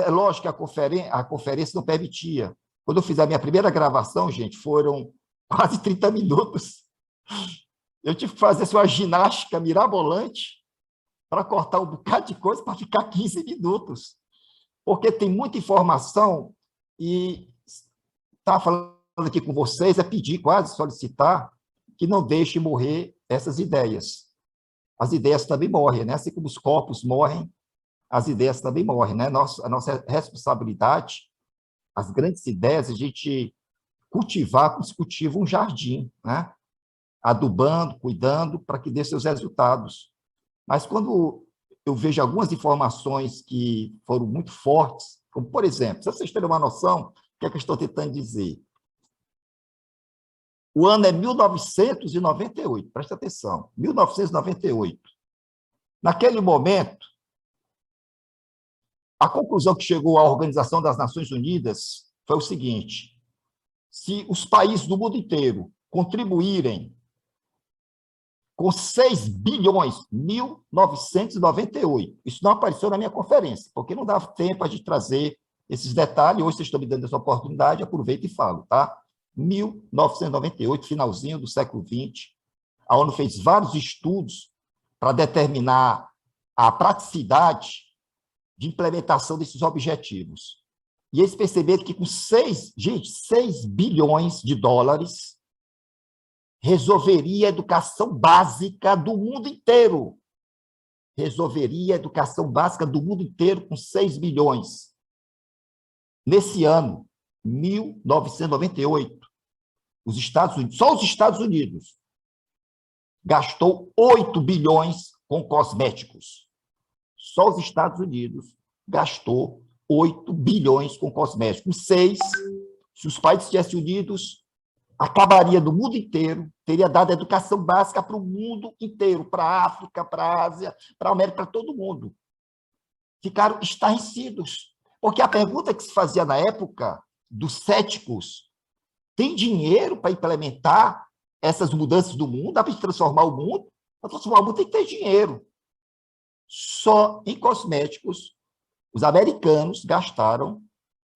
lógico que a conferência não permitia. Quando eu fiz a minha primeira gravação, gente, foram quase 30 minutos. Eu tive que fazer uma ginástica mirabolante para cortar um bocado de coisa para ficar 15 minutos. Porque tem muita informação e estava falando aqui com vocês, pedir, quase solicitar, que não deixe morrer essas ideias. As ideias também morrem, né? Assim como os corpos morrem, as ideias também morrem, né? A nossa responsabilidade, as grandes ideias, a gente cultivar como se cultiva um jardim, né? Adubando, cuidando, para que dê seus resultados. Mas quando eu vejo algumas informações que foram muito fortes, como, por exemplo, se vocês terem uma noção, o que é que eu estou tentando dizer? O ano é 1998, presta atenção, 1998. Naquele momento, a conclusão que chegou à Organização das Nações Unidas foi o seguinte: se os países do mundo inteiro contribuírem com 6 bilhões, 1998, isso não apareceu na minha conferência, porque não dava tempo de trazer esses detalhes, hoje vocês estão me dando essa oportunidade, aproveito e falo, tá? 1998, finalzinho do século XX, a ONU fez vários estudos para determinar a praticidade de implementação desses objetivos. E eles perceberam que com 6 bilhões de dólares, resolveria a educação básica do mundo inteiro. Resolveria a educação básica do mundo inteiro com 6 bilhões. Nesse ano, 1998, os Estados Unidos, só os Estados Unidos, gastou 8 bilhões com cosméticos. Só os Estados Unidos gastou 8 bilhões com cosméticos. 6, se os países tivessem unidos, acabaria no mundo inteiro, teria dado educação básica para o mundo inteiro, para a África, para a Ásia, para a América, para todo mundo. Ficaram estarrecidos, porque a pergunta que se fazia na época dos céticos, tem dinheiro para implementar essas mudanças do mundo? Dá para transformar o mundo? Para transformar o mundo tem que ter dinheiro. Só em cosméticos, os americanos gastaram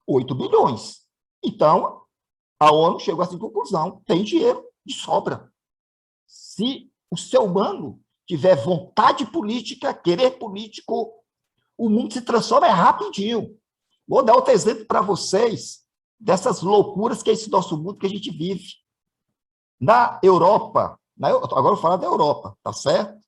8 bilhões. Então, a ONU chegou a essa conclusão: tem dinheiro de sobra. Se o ser humano tiver vontade política, querer político, o mundo se transforma rapidinho. Vou dar outro exemplo para vocês dessas loucuras que é esse nosso mundo que a gente vive. Na Europa, agora eu vou falar da Europa, tá certo?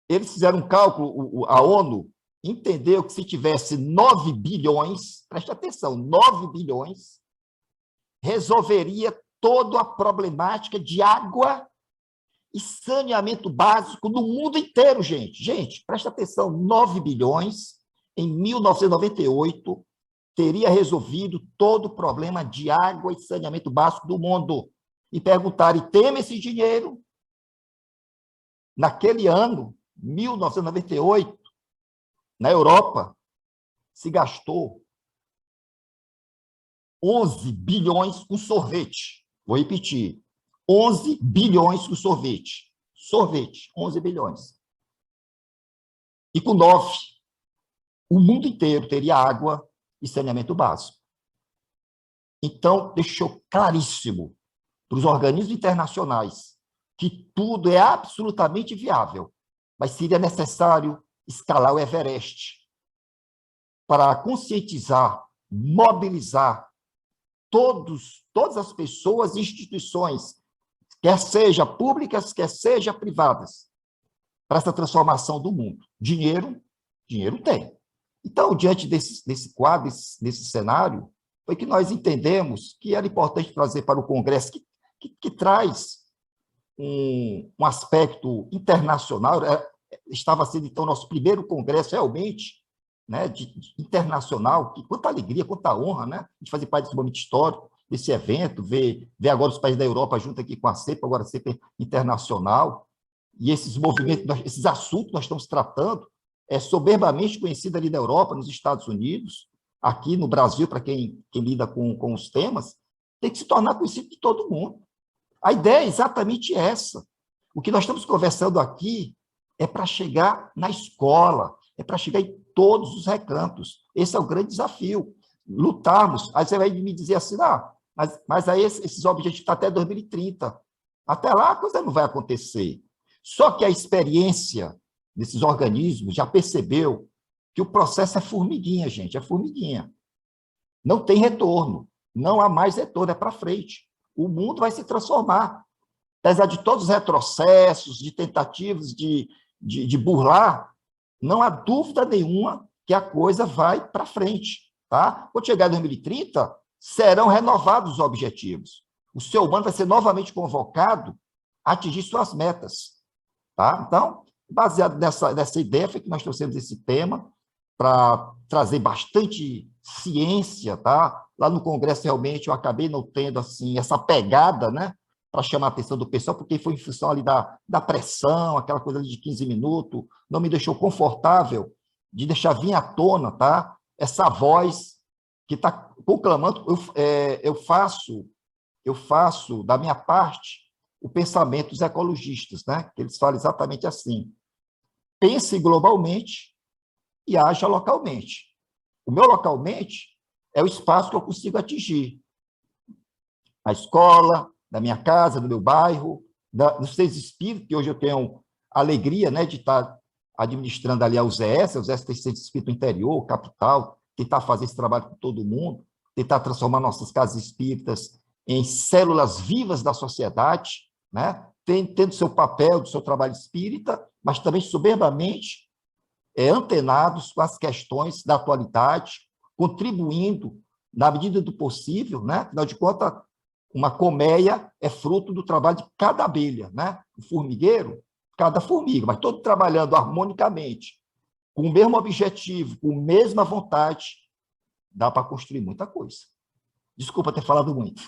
Eles fizeram um cálculo, a ONU entendeu que se tivesse 9 bilhões, preste atenção, 9 bilhões, resolveria toda a problemática de água e saneamento básico no mundo inteiro, gente. Gente, preste atenção, 9 bilhões em 1998 teria resolvido todo o problema de água e saneamento básico do mundo. E perguntaram, e tem esse dinheiro? Naquele ano, 1998, na Europa, se gastou 11 bilhões com sorvete. Vou repetir, 11 bilhões com sorvete. Sorvete, 11 bilhões. E com 9, o mundo inteiro teria água e saneamento básico. Então, deixou claríssimo para os organismos internacionais que tudo é absolutamente viável, mas seria necessário escalar o Everest para conscientizar, mobilizar todas as pessoas e instituições, quer seja públicas, quer seja privadas, para essa transformação do mundo. Dinheiro tem. Então, diante desse quadro, desse cenário, foi que nós entendemos que era importante trazer para o Congresso, que traz um aspecto internacional. Estava sendo, então, nosso primeiro congresso realmente, né, internacional, que quanta alegria, quanta honra, né, de fazer parte desse momento histórico, desse evento, ver agora os países da Europa junto aqui com a CEPA, agora a CEPA internacional, e esses movimentos, esses assuntos que nós estamos tratando, é soberbamente conhecido ali na Europa, nos Estados Unidos, aqui no Brasil, para quem lida com os temas, tem que se tornar conhecido de todo mundo. A ideia é exatamente essa. O que nós estamos conversando aqui é para chegar na escola, é para chegar em todos os recantos. Esse é o grande desafio. Lutarmos. Aí você vai me dizer assim, mas aí esses objetivos estão até 2030. Até lá a coisa não vai acontecer. Só que a experiência desses organismos já percebeu que o processo é formiguinha, gente, é formiguinha. Não tem retorno, não há mais retorno, é para frente. O mundo vai se transformar. Apesar de todos os retrocessos, de tentativas de burlar, não há dúvida nenhuma que a coisa vai para frente. Tá? Quando chegar em 2030, serão renovados os objetivos. O ser humano vai ser novamente convocado a atingir suas metas. Tá? Então, baseado nessa ideia, foi que nós trouxemos esse tema para trazer bastante ciência. Tá? Lá no Congresso, realmente, eu acabei não tendo assim, essa pegada, né, para chamar a atenção do pessoal, porque foi em função ali da pressão, aquela coisa ali de 15 minutos, não me deixou confortável de deixar vir à tona, tá? Essa voz que está proclamando. Eu faço, da minha parte, o pensamento dos ecologistas, né? Que eles falam exatamente assim: pense globalmente e haja localmente. O meu localmente é o espaço que eu consigo atingir. A escola, da minha casa, do meu bairro, dos seis espíritos, que hoje eu tenho a alegria, né, de estar administrando ali a UZS. A UZS tem centro espírito interior, capital, tentar fazer esse trabalho com todo mundo, tentar transformar nossas casas espíritas em células vivas da sociedade, né, tendo seu papel, do seu trabalho espírita, mas também soberbamente antenados com as questões da atualidade, contribuindo na medida do possível, né? Afinal de contas, uma colmeia é fruto do trabalho de cada abelha, né? O formigueiro, cada formiga, mas todo trabalhando harmonicamente, com o mesmo objetivo, com a mesma vontade, dá para construir muita coisa. Desculpa ter falado muito.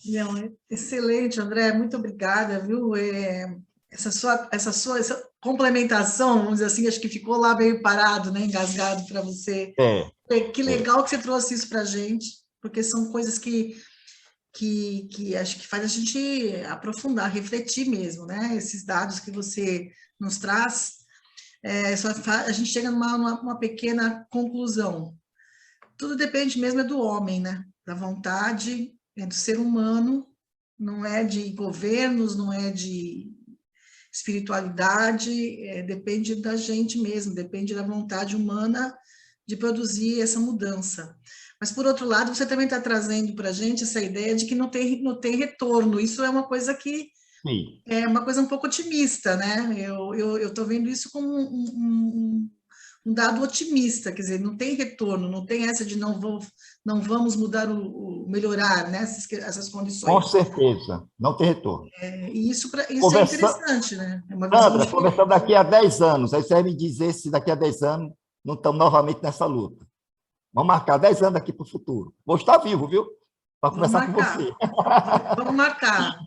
Não, excelente, André, muito obrigada, viu? Essa complementação, vamos dizer assim, acho que ficou lá meio parado, né? Engasgado para você. Que legal que você trouxe isso para a gente, porque são coisas que acho que faz a gente aprofundar, refletir mesmo, né? Esses dados que você nos traz, a gente chega numa pequena conclusão. Tudo depende mesmo do homem, né? Da vontade, do ser humano, não é de governos, não é de espiritualidade, depende da gente mesmo, depende da vontade humana de produzir essa mudança. Mas, por outro lado, você também está trazendo para a gente essa ideia de que não tem retorno. Isso é uma coisa que Sim. é uma coisa um pouco otimista, né? Eu estou vendo isso como um dado otimista, quer dizer, não tem retorno, não tem essa de não vamos mudar melhorar, né, essas condições. Com certeza, não tem retorno. E isso é interessante, né? É uma visão Sandra, conversando daqui a 10 anos, aí você vai me dizer se daqui a 10 anos não estamos novamente nessa luta. Vamos marcar 10 anos daqui para o futuro. Vou estar vivo, viu? Para conversar com você. Vamos marcar.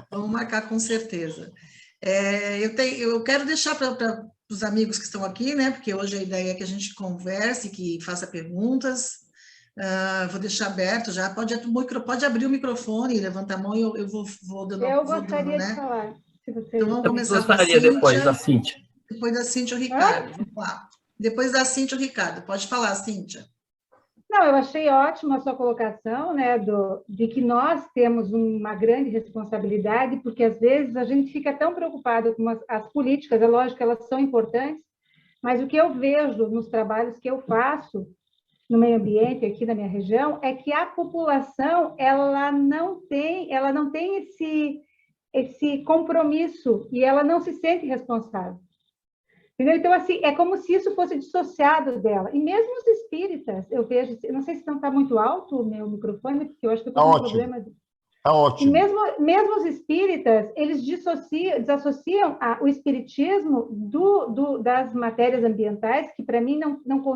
Vamos marcar com certeza. Eu quero deixar para os amigos que estão aqui, né? Porque hoje a ideia é que a gente converse, que faça perguntas. Vou deixar aberto já. Pode abrir o microfone, levantar a mão e eu vou dando. Eu gostaria de falar. Se você... Então vamos começar com a Cíntia. Depois da Cíntia. Depois da Cíntia, o Ricardo. Vamos lá. Depois da Cíntia, o Ricardo. Pode falar, Cíntia. Não, eu achei ótima a sua colocação, né, de que nós temos uma grande responsabilidade, porque às vezes a gente fica tão preocupado com as políticas, é lógico que elas são importantes, mas o que eu vejo nos trabalhos que eu faço no meio ambiente aqui na minha região é que a população ela não tem esse compromisso e ela não se sente responsável. Entendeu? Então, assim, é como se isso fosse dissociado dela. E mesmo os espíritas, eu vejo, não sei se não está muito alto o meu microfone, porque eu acho que eu estou com um problema. Está ótimo. E mesmo os espíritas, eles desassociam o espiritismo das matérias ambientais, que para mim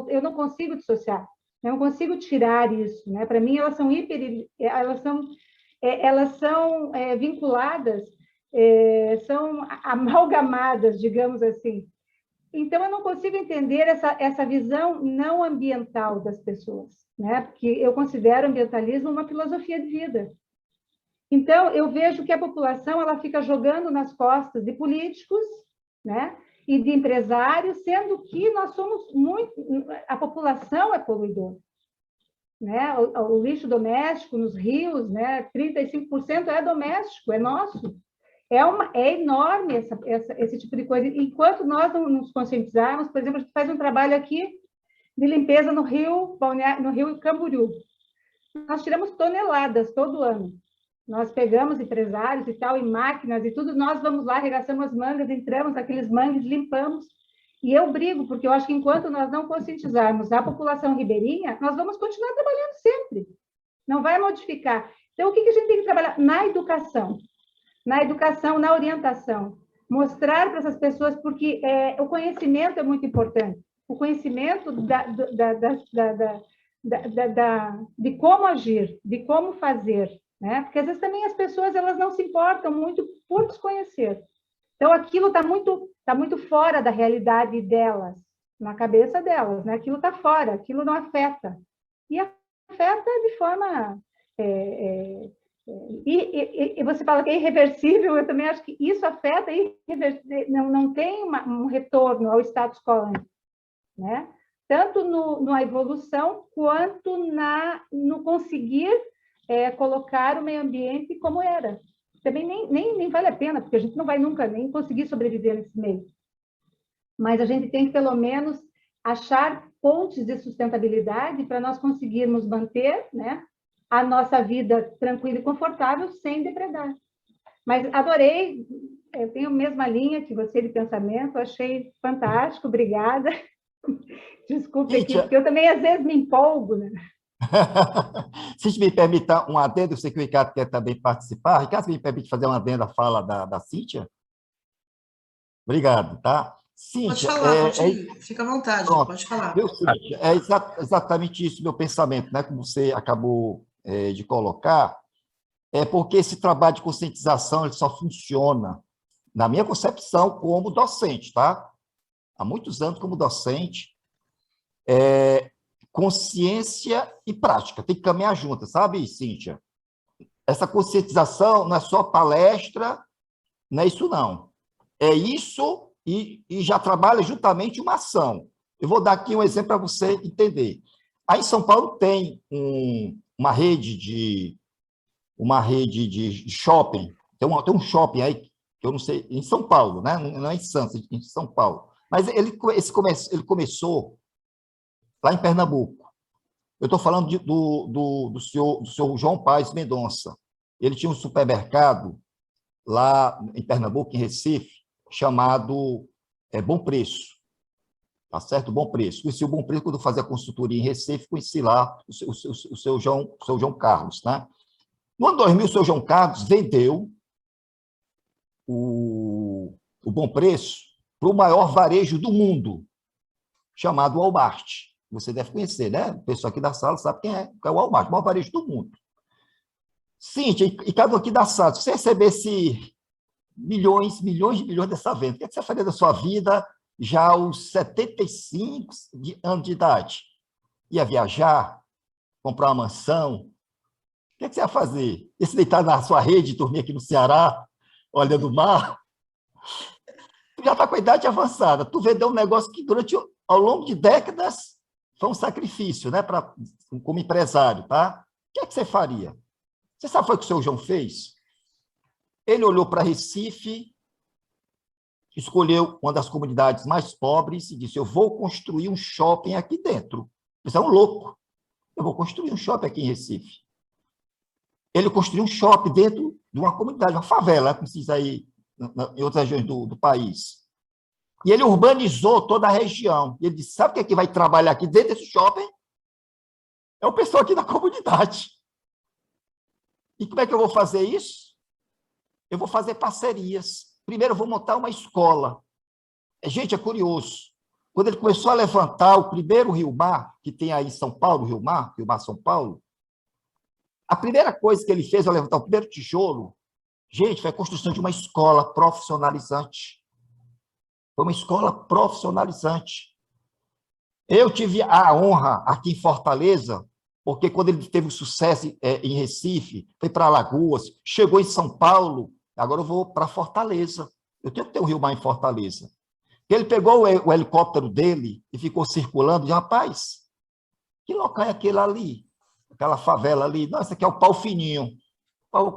eu não consigo dissociar, eu não consigo tirar isso, né? Para mim elas são vinculadas, são amalgamadas, digamos assim. Então, eu não consigo entender essa visão não ambiental das pessoas, né? Porque eu considero o ambientalismo uma filosofia de vida. Então, eu vejo que a população ela fica jogando nas costas de políticos, né? E de empresários, sendo que nós somos a população é poluidora, né? O lixo doméstico nos rios, né? 35% é doméstico, é nosso. É enorme esse tipo de coisa. Enquanto nós não nos conscientizarmos, por exemplo, a gente faz um trabalho aqui de limpeza no rio Camboriú. Nós tiramos toneladas todo ano. Nós pegamos empresários e tal, e máquinas e tudo, nós vamos lá, arregaçamos as mangas, entramos naqueles mangues, limpamos. E eu brigo, porque eu acho que enquanto nós não conscientizarmos a população ribeirinha, nós vamos continuar trabalhando sempre. Não vai modificar. Então, o que a gente tem que trabalhar? Na educação, na orientação. Mostrar para essas pessoas, porque o conhecimento é muito importante. O conhecimento de como agir, de como fazer, né? Porque às vezes também as pessoas elas não se importam muito por desconhecer. Então aquilo está muito fora da realidade delas, na cabeça delas, né? Aquilo está fora, aquilo não afeta. E afeta de forma e você fala que é irreversível, eu também acho que isso afeta, não tem um retorno ao status quo, né? Tanto na evolução, quanto no conseguir colocar o meio ambiente como era. Também nem vale a pena, porque a gente não vai nunca nem conseguir sobreviver nesse meio. Mas a gente tem que, pelo menos, achar pontes de sustentabilidade para nós conseguirmos manter, né, a nossa vida tranquila e confortável sem depredar. Mas adorei, eu tenho a mesma linha que você de pensamento, achei fantástico, obrigada. Desculpe aqui, porque eu também às vezes me empolgo, né? Se me permite um adendo, eu sei que o Ricardo quer também participar. Ricardo, se me permite fazer um adendo à fala da Cíntia? Obrigado, tá? Cíntia, pode falar, pode ir. Fica à vontade, pronto. Pode falar. Cíntia, exatamente isso, meu pensamento, né? Como você acabou de colocar, porque esse trabalho de conscientização ele só funciona, na minha concepção, como docente, tá? Há muitos anos como docente, consciência e prática, tem que caminhar juntas, sabe, Cíntia? Essa conscientização não é só palestra, não é isso, não. É isso e já trabalha juntamente uma ação. Eu vou dar aqui um exemplo para você entender. Aí em São Paulo tem uma rede de shopping, tem um shopping aí, que eu não sei, em São Paulo, né? Não é em Santos, em São Paulo. Mas ele começou lá em Pernambuco. Eu estou falando do senhor João Paes Mendonça. Ele tinha um supermercado lá em Pernambuco, em Recife, chamado Bom Preço. Tá certo? Bom Preço. Conheci o Bom Preço quando eu fazia consultoria em Recife, conheci lá o seu João Carlos. Né? No ano 2000, o seu João Carlos vendeu o Bom Preço para o maior varejo do mundo, chamado Walmart. Você deve conhecer, né? O pessoal aqui da sala sabe quem é o Walmart, o maior varejo do mundo. Cíntia, e cada um aqui da sala, se você recebesse milhões dessa venda, o que você faria da sua vida já aos 75 anos de idade? Ia viajar? Comprar uma mansão? O que você ia fazer? Ia se deitar na sua rede e dormir aqui no Ceará, olhando o mar? Tu já está com a idade avançada, tu vendeu um negócio que ao longo de décadas foi um sacrifício, né, como empresário, tá? O que você faria? Você sabe o que o seu João fez? Ele olhou para Recife, escolheu uma das comunidades mais pobres e disse, eu vou construir um shopping aqui dentro. Você é um louco. Eu vou construir um shopping aqui em Recife. Ele construiu um shopping dentro de uma comunidade, uma favela, como se diz aí em outras regiões do país. E ele urbanizou toda a região. E ele disse, sabe quem é que vai trabalhar aqui dentro desse shopping? É o pessoal aqui da comunidade. E como é que eu vou fazer isso? Eu vou fazer parcerias. Primeiro, eu vou montar uma escola. Gente, é curioso. Quando ele começou a levantar o primeiro rio-mar, que tem aí em São Paulo, Rio-Mar São Paulo, a primeira coisa que ele fez ao levantar o primeiro tijolo, gente, foi a construção de uma escola profissionalizante. Foi uma escola profissionalizante. Eu tive a honra aqui em Fortaleza, porque quando ele teve sucesso em Recife, foi para Alagoas, chegou em São Paulo, agora eu vou para Fortaleza. Eu tenho que ter um Rio-Mar em Fortaleza. Ele pegou o helicóptero dele e ficou circulando, e rapaz, que local é aquele ali? Aquela favela ali? Não, esse aqui é o Pau Fininho. Eu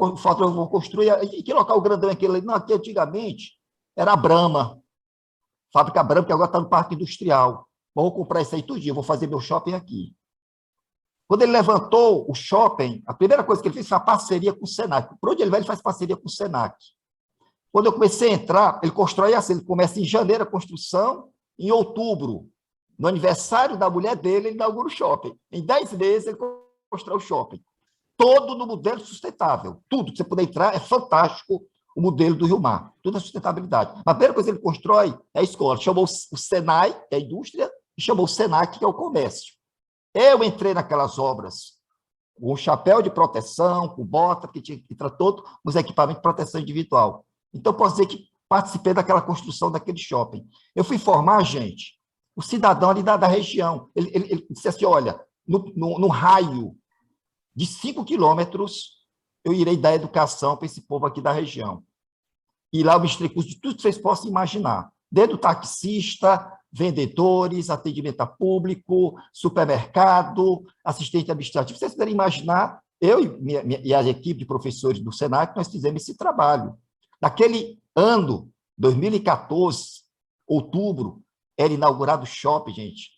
vou construir. E que local grandão é aquele ali? Não, aqui antigamente era a Brahma. Fábrica Brahma, que agora está no Parque Industrial. Vou comprar isso aí tudinho, vou fazer meu shopping aqui. Quando ele levantou o shopping, a primeira coisa que ele fez foi uma parceria com o Senac. Por onde ele vai, ele faz parceria com o Senac. Quando eu comecei a entrar, ele constrói assim, ele começa em janeiro a construção Em outubro, no aniversário da mulher dele, ele inaugura o shopping. Em 10 meses, ele constrói o shopping. Todo no modelo sustentável. Tudo que você puder entrar é fantástico o modelo do Rio Mar. Tudo é sustentabilidade. Mas a primeira coisa que ele constrói é a escola. Chamou o Senai, que é a indústria, e chamou o Senac, que é o comércio. Eu entrei naquelas obras com chapéu de proteção, com bota, porque tinha que entrar todos os equipamentos de proteção individual. Então, posso dizer que participei daquela construção daquele shopping. Eu fui formar, gente, o cidadão ali da região. Ele disse assim, olha, no raio de 5 quilômetros, eu irei dar educação para esse povo aqui da região. E lá eu ministrei curso de tudo que vocês possam imaginar. Desde o taxista, vendedores, atendimento a público, supermercado, assistente administrativo. Vocês puderem imaginar, eu e a equipe de professores do Senac, nós fizemos esse trabalho. Naquele ano, 2014, outubro, era inaugurado o shopping, gente.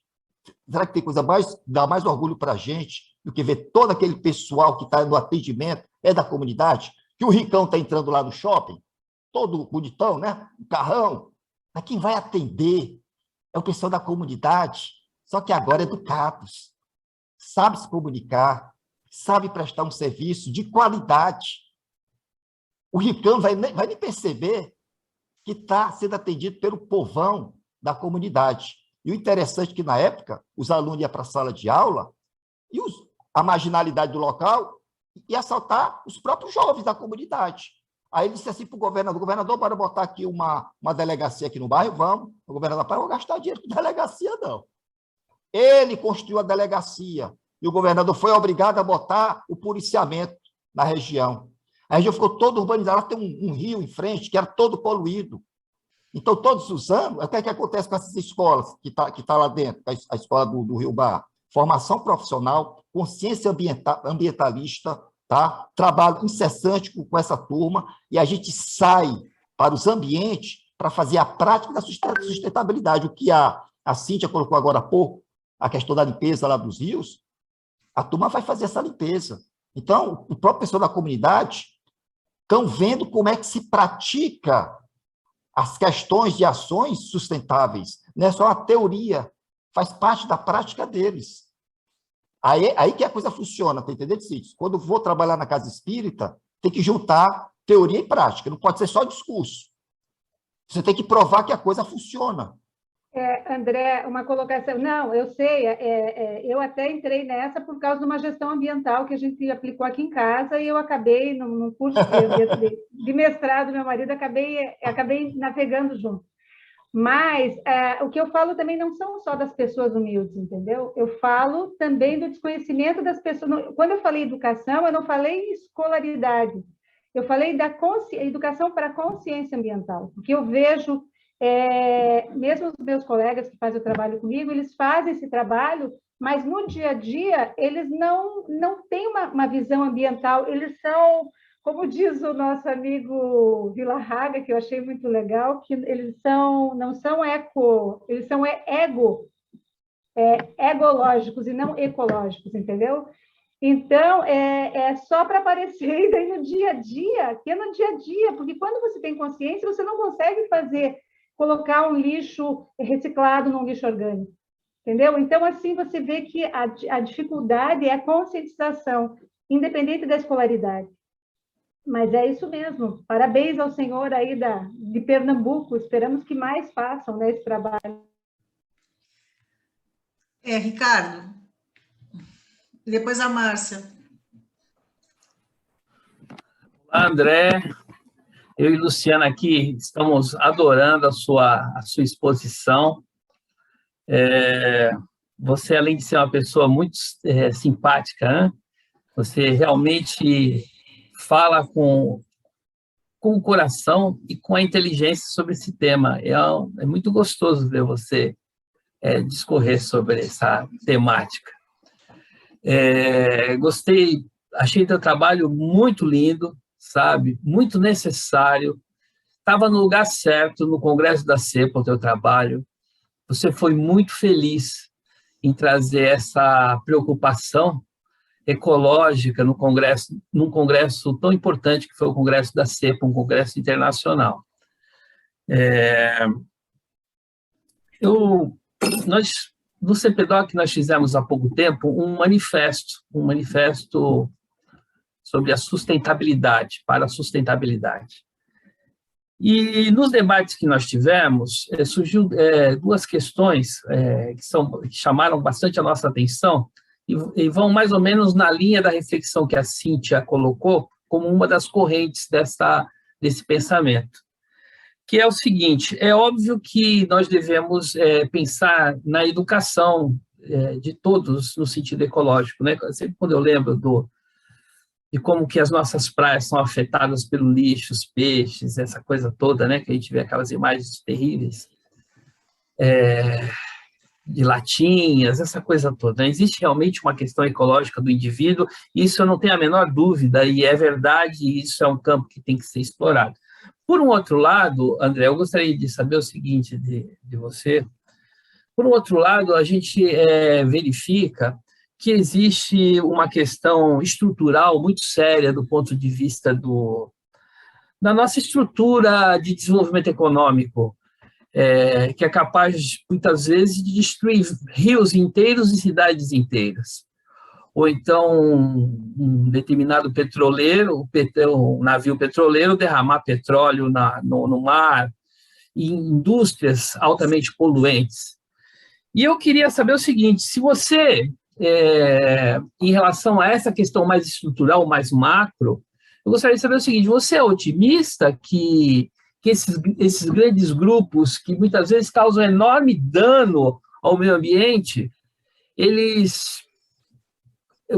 Será que tem coisa dá mais orgulho para a gente do que ver todo aquele pessoal que está no atendimento, é da comunidade, que o ricão está entrando lá no shopping, todo bonitão, né? O carrão. Mas quem vai atender é o pessoal da comunidade, só que agora educados, sabe se comunicar, sabe prestar um serviço de qualidade. O ricão vai nem perceber que está sendo atendido pelo povão da comunidade. E o interessante é que, na época, os alunos iam para a sala de aula e a marginalidade do local ia assaltar os próprios jovens da comunidade. Aí ele disse assim para o governador, bora botar aqui uma delegacia aqui no bairro, vamos. O governador, para não gastar dinheiro com delegacia, não. Ele construiu a delegacia e o governador foi obrigado a botar o policiamento na região. A região ficou toda urbanizada, lá tem um rio em frente que era todo poluído. Então, todos os anos, o que acontece com essas escolas que tá lá dentro, a escola do Rio Bar? Formação profissional, consciência ambientalista, tá? Trabalho incessante com essa turma, e a gente sai para os ambientes para fazer a prática da sustentabilidade. O que a Cíntia colocou agora há pouco, a questão da limpeza lá dos rios, a turma vai fazer essa limpeza. Então, o próprio pessoal da comunidade estão vendo como é que se pratica as questões de ações sustentáveis. Não é só a teoria, faz parte da prática deles. Aí que a coisa funciona, tá entendendo, Cícero? Quando vou trabalhar na casa espírita, tem que juntar teoria e prática, não pode ser só discurso. Você tem que provar que a coisa funciona. André, uma colocação. Não, eu sei, eu até entrei nessa por causa de uma gestão ambiental que a gente aplicou aqui em casa e eu acabei, num curso de mestrado, meu marido, acabei navegando junto. Mas o que eu falo também não são só das pessoas humildes, entendeu? Eu falo também do desconhecimento das pessoas. Quando eu falei educação, eu não falei escolaridade, eu falei da educação para a consciência ambiental, porque eu vejo, mesmo os meus colegas que fazem o trabalho comigo, eles fazem esse trabalho, mas no dia a dia eles não têm uma visão ambiental, eles são, como diz o nosso amigo Villarraga, que eu achei muito legal, que eles não são eles são egológicos e não ecológicos, entendeu? Então, é só para aparecer e daí no dia a dia, que é no dia a dia, porque quando você tem consciência, você não consegue colocar um lixo reciclado num lixo orgânico, entendeu? Então, assim, você vê que a dificuldade é a conscientização, independente da escolaridade. Mas é isso mesmo. Parabéns ao senhor aí de Pernambuco. Esperamos que mais façam, né, esse trabalho. Ricardo. E depois a Márcia. Olá, André. Eu e Luciana aqui estamos adorando a sua exposição. Você, além de ser uma pessoa muito simpática, né? Você realmente fala com o coração e com a inteligência sobre esse tema. É muito gostoso ver você discorrer sobre essa temática. Gostei, achei teu trabalho muito lindo, sabe? Muito necessário. Estava no lugar certo, no Congresso da CEPA, o teu trabalho. Você foi muito feliz em trazer essa preocupação ecológica num congresso tão importante que foi o Congresso da CEPA, um congresso internacional. Nós, no CPDOC, nós fizemos há pouco tempo um manifesto sobre a sustentabilidade, para a sustentabilidade. E nos debates que nós tivemos, surgiu duas questões que chamaram bastante a nossa atenção e vão mais ou menos na linha da reflexão que a Cíntia colocou como uma das correntes desse pensamento, que é o seguinte: é óbvio que nós devemos pensar na educação de todos no sentido ecológico, né? Sempre quando eu lembro de como que as nossas praias são afetadas pelo lixo, os peixes, essa coisa toda, né? Que a gente vê aquelas imagens terríveis de latinhas, essa coisa toda. Existe realmente uma questão ecológica do indivíduo, isso eu não tenho a menor dúvida, e é verdade, e isso é um campo que tem que ser explorado. Por um outro lado, André, eu gostaria de saber o seguinte de você. Por um outro lado, a gente verifica que existe uma questão estrutural muito séria do ponto de vista da nossa estrutura de desenvolvimento econômico, que é capaz, muitas vezes, de destruir rios inteiros e cidades inteiras. Ou então, um determinado petroleiro, um navio petroleiro, derramar petróleo no mar, em indústrias altamente poluentes. E eu queria saber o seguinte: se você, em relação a essa questão mais estrutural, mais macro, eu gostaria de saber o seguinte: você é otimista que esses grandes grupos, que muitas vezes causam enorme dano ao meio ambiente,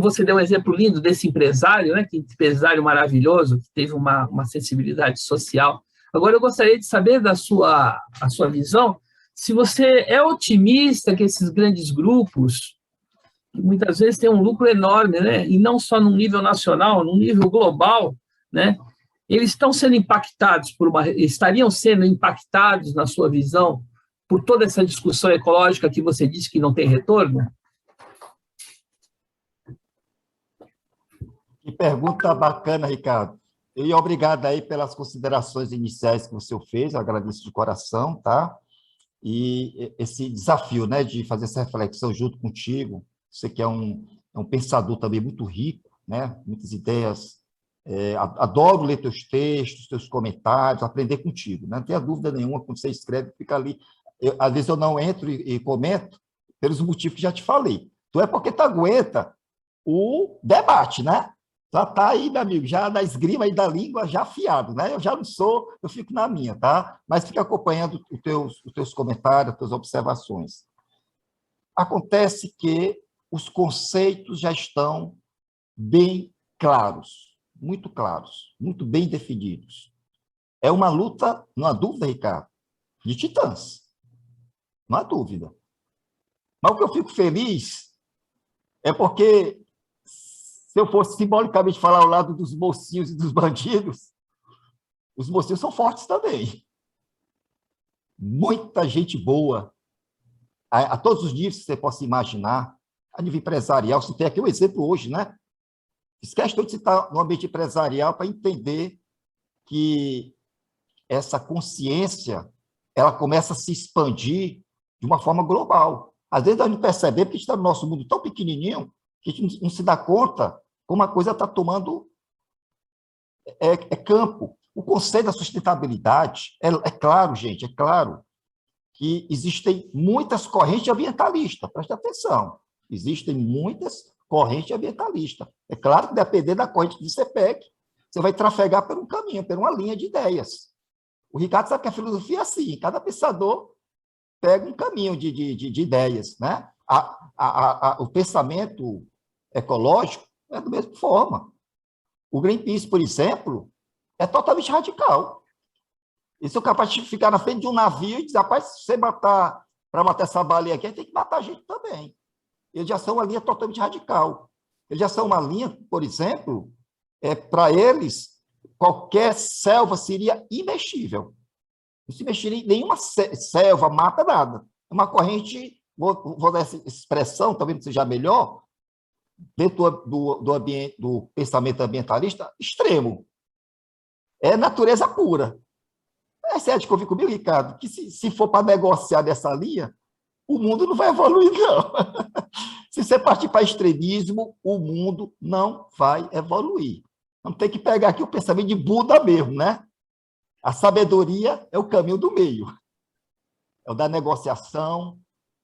você deu um exemplo lindo desse empresário, né? Que empresário maravilhoso, que teve uma sensibilidade social. Agora, eu gostaria de saber a sua visão, se você é otimista que esses grandes grupos, que muitas vezes têm um lucro enorme, né? E não só no nível nacional, no nível global, né? Eles estariam sendo impactados, na sua visão, por toda essa discussão ecológica que você disse que não tem retorno? Que pergunta bacana, Ricardo. E obrigado aí pelas considerações iniciais que você fez, eu agradeço de coração, tá? E esse desafio, né, de fazer essa reflexão junto contigo, você que é um pensador também muito rico, né? Muitas ideias, adoro ler teus textos, teus comentários, aprender contigo, né? Não tenha dúvida nenhuma, quando você escreve, fica ali. Às vezes eu não entro e comento pelos motivos que já te falei. Tu é porque tu aguenta o debate, né? Já está aí, meu amigo, já na esgrima aí da língua, já afiado, né? Eu já não sou, eu fico na minha, tá? Mas fica acompanhando os teus comentários, as tuas observações. Acontece que os conceitos já estão bem claros, muito bem definidos. É uma luta, não há dúvida, Ricardo, de titãs. Não há dúvida. Mas o que eu fico feliz é porque, se eu fosse simbolicamente falar ao lado dos mocinhos e dos bandidos, os mocinhos são fortes também. Muita gente boa, a todos os níveis que você possa imaginar, a nível empresarial. Você tem aqui um exemplo hoje, né? Esquece de citar no ambiente empresarial para entender que essa consciência ela começa a se expandir de uma forma global. Às vezes a gente percebe, porque a gente está no nosso mundo tão pequenininho, que a gente não se dá conta como a coisa está tomando campo. O conceito da sustentabilidade, é claro, gente, é claro que existem muitas correntes ambientalistas, presta atenção, existem muitas correntes ambientalistas. É claro que, dependendo da corrente que você pegue, você vai trafegar por um caminho, por uma linha de ideias. O Ricardo sabe que a filosofia é assim, cada pensador pega um caminho de ideias, né? O pensamento ecológico é da mesma forma. O Greenpeace, por exemplo, é totalmente radical. Eles são capazes de ficar na frente de um navio e dizer, rapaz, se você para matar essa baleia aqui, tem que matar a gente também. Eles já são uma linha totalmente radical. Eles já são uma linha, por exemplo, para eles, qualquer selva seria imexível. Não se mexeria em nenhuma selva, mata nada. É uma corrente, vou dar essa expressão, talvez não seja melhor, dentro do pensamento ambientalista, extremo. É natureza pura. você de convir comigo, Ricardo, que se for para negociar dessa linha, o mundo não vai evoluir, não. Se você partir para extremismo, o mundo não vai evoluir. Vamos ter que pegar aqui o pensamento de Buda mesmo, né? A sabedoria é o caminho do meio. É o da negociação,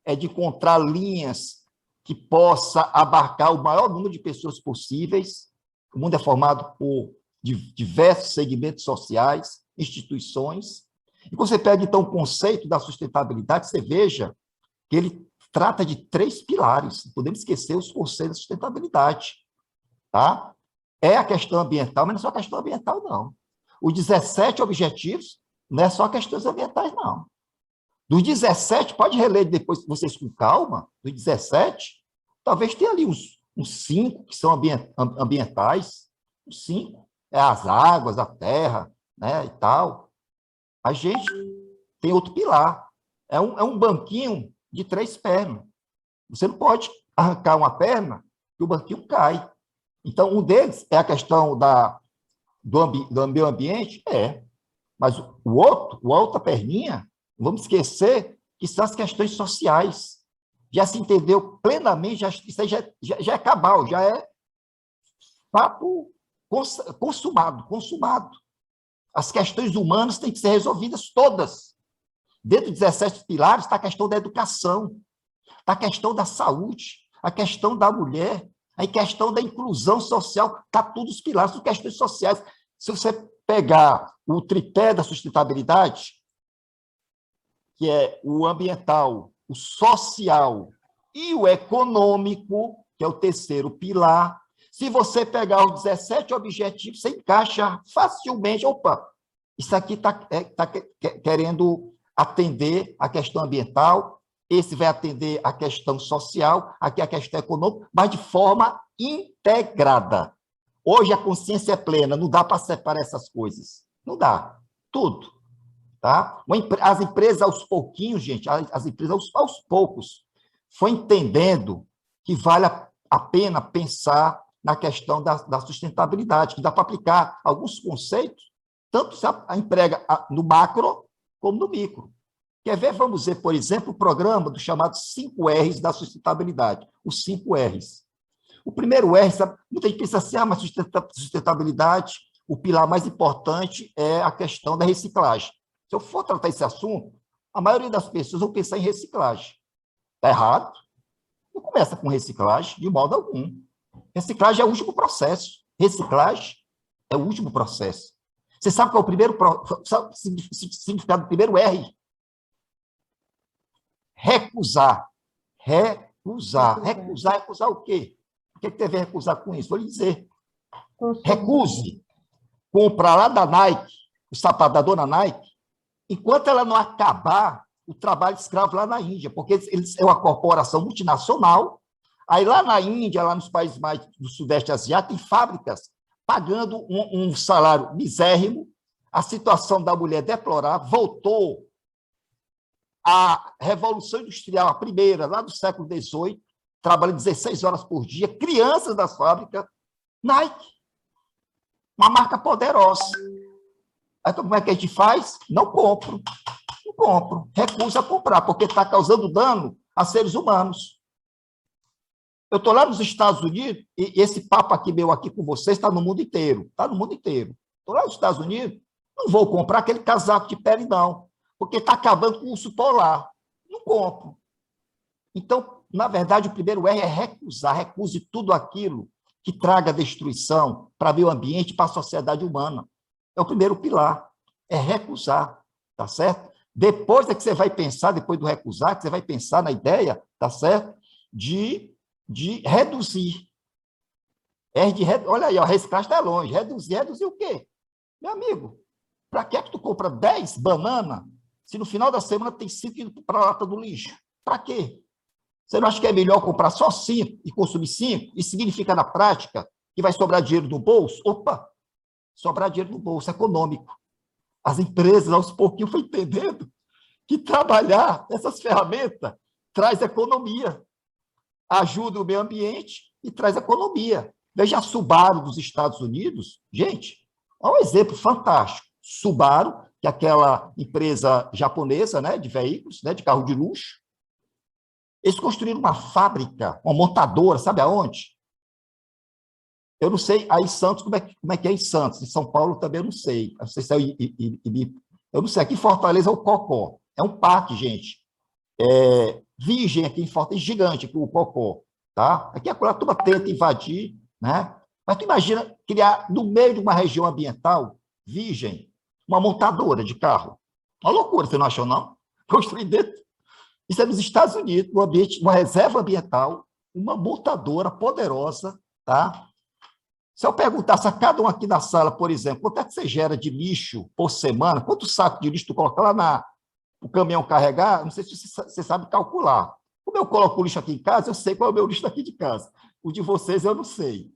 é de encontrar linhas que possa abarcar o maior número de pessoas possíveis. O mundo é formado por diversos segmentos sociais, instituições. E quando você pega, então, o conceito da sustentabilidade, você veja que ele trata de 3 pilares. Não podemos esquecer os conceitos da sustentabilidade. Tá? É a questão ambiental, mas não é só a questão ambiental, não. Os 17 objetivos não é só questões ambientais, não. Dos 17, pode reler depois vocês com calma, dos 17, talvez tenha ali uns 5 que são ambientais, uns 5, é as águas, a terra, né, e tal. A gente tem outro pilar, é um banquinho de 3 pernas. Você não pode arrancar uma perna e o banquinho cai. Então, um deles é a questão do meio ambiente, mas a outra perninha, não vamos esquecer que são as questões sociais. Já se entendeu plenamente, isso aí já é cabal, já é papo consumado. As questões humanas têm que ser resolvidas todas. Dentro dos 17 pilares está a questão da educação, está a questão da saúde, a questão da mulher, a questão da inclusão social, está tudo os pilares, são questões sociais. Se você pegar o tripé da sustentabilidade, que é o ambiental, o social e o econômico, que é o terceiro pilar, se você pegar os 17 objetivos, você encaixa facilmente, opa, isso aqui está querendo atender a questão ambiental, esse vai atender a questão social, aqui a questão econômica, mas de forma integrada. Hoje a consciência é plena, não dá para separar essas coisas. Não dá. Tudo. Tá? As empresas, aos pouquinhos, gente, as empresas, aos poucos, foi entendendo que vale a pena pensar na questão da sustentabilidade, que dá para aplicar alguns conceitos, tanto se emprega no macro como no micro. Quer ver, vamos ver, por exemplo, o programa do chamado 5 R's da sustentabilidade, os 5 R's. O primeiro R, sabe, muita gente pensa assim, mas sustentabilidade, o pilar mais importante é a questão da reciclagem. Se eu for tratar esse assunto, a maioria das pessoas vão pensar em reciclagem. Está errado? Não começa com reciclagem de modo algum. Reciclagem é o último processo. Reciclagem é o último processo. Você sabe qual é o primeiro significado do primeiro R? Recusar. Recusar. Recusar o quê? O que teve a recusar com isso? Vou lhe dizer. Recuse comprar lá da Nike, o sapato da dona Nike, enquanto ela não acabar o trabalho escravo lá na Índia, porque eles é uma corporação multinacional, aí lá na Índia, lá nos países mais do Sudeste Asiático, tem fábricas pagando um salário misérrimo, a situação da mulher deplorável, voltou à Revolução Industrial, a primeira, lá do século XVIII, trabalhando 16 horas por dia, crianças das fábricas, Nike, uma marca poderosa. Aí, como é que a gente faz? Não compro, recusa comprar, porque está causando dano a seres humanos. Eu estou lá nos Estados Unidos, e esse papo aqui meu aqui com vocês está no mundo inteiro, Estou lá nos Estados Unidos, não vou comprar aquele casaco de pele, não, porque está acabando com o urso polar. Não compro. Então, na verdade, o primeiro R é recusar, recuse tudo aquilo que traga destruição para o meio ambiente e para a sociedade humana. É o primeiro pilar, é recusar, tá certo? Depois é que você vai pensar, depois do recusar, que você vai pensar na ideia, tá certo? De reduzir. Olha aí, a reciclagem está longe. Reduzir o quê? Meu amigo, para que tu compra 10 bananas se no final da semana tem 5 indo para a lata do lixo? Para quê? Você não acha que é melhor comprar só 5 e consumir 5? Isso significa, na prática, que vai sobrar dinheiro no bolso? Opa! Sobrar dinheiro no bolso, econômico. As empresas, aos pouquinhos, foram entendendo que trabalhar essas ferramentas traz economia, ajuda o meio ambiente e traz economia. Veja a Subaru dos Estados Unidos, gente, é um exemplo fantástico. Subaru que é aquela empresa japonesa, né, de veículos, né, de carro de luxo. Eles construíram uma fábrica, uma montadora, sabe aonde? Eu não sei, aí em Santos, como é que é em Santos? Em São Paulo também eu não sei. Eu não sei se é eu não sei, aqui em Fortaleza é o Cocó. É um parque, gente. Virgem aqui em Fortaleza, gigante, aqui, o Cocó. Tá? Aqui a turma tenta invadir, né? Mas tu imagina criar, no meio de uma região ambiental, virgem, uma montadora de carro. Uma loucura, você não achou, não? Construir dentro. Isso é nos Estados Unidos, no ambiente, uma reserva ambiental, uma montadora poderosa, tá? Se eu perguntasse a cada um aqui na sala, por exemplo, quanto é que você gera de lixo por semana? Quantos sacos de lixo tu coloca lá o caminhão carregar? Não sei se você sabe calcular. Como eu coloco o lixo aqui em casa, eu sei qual é o meu lixo daqui de casa. O de vocês eu não sei.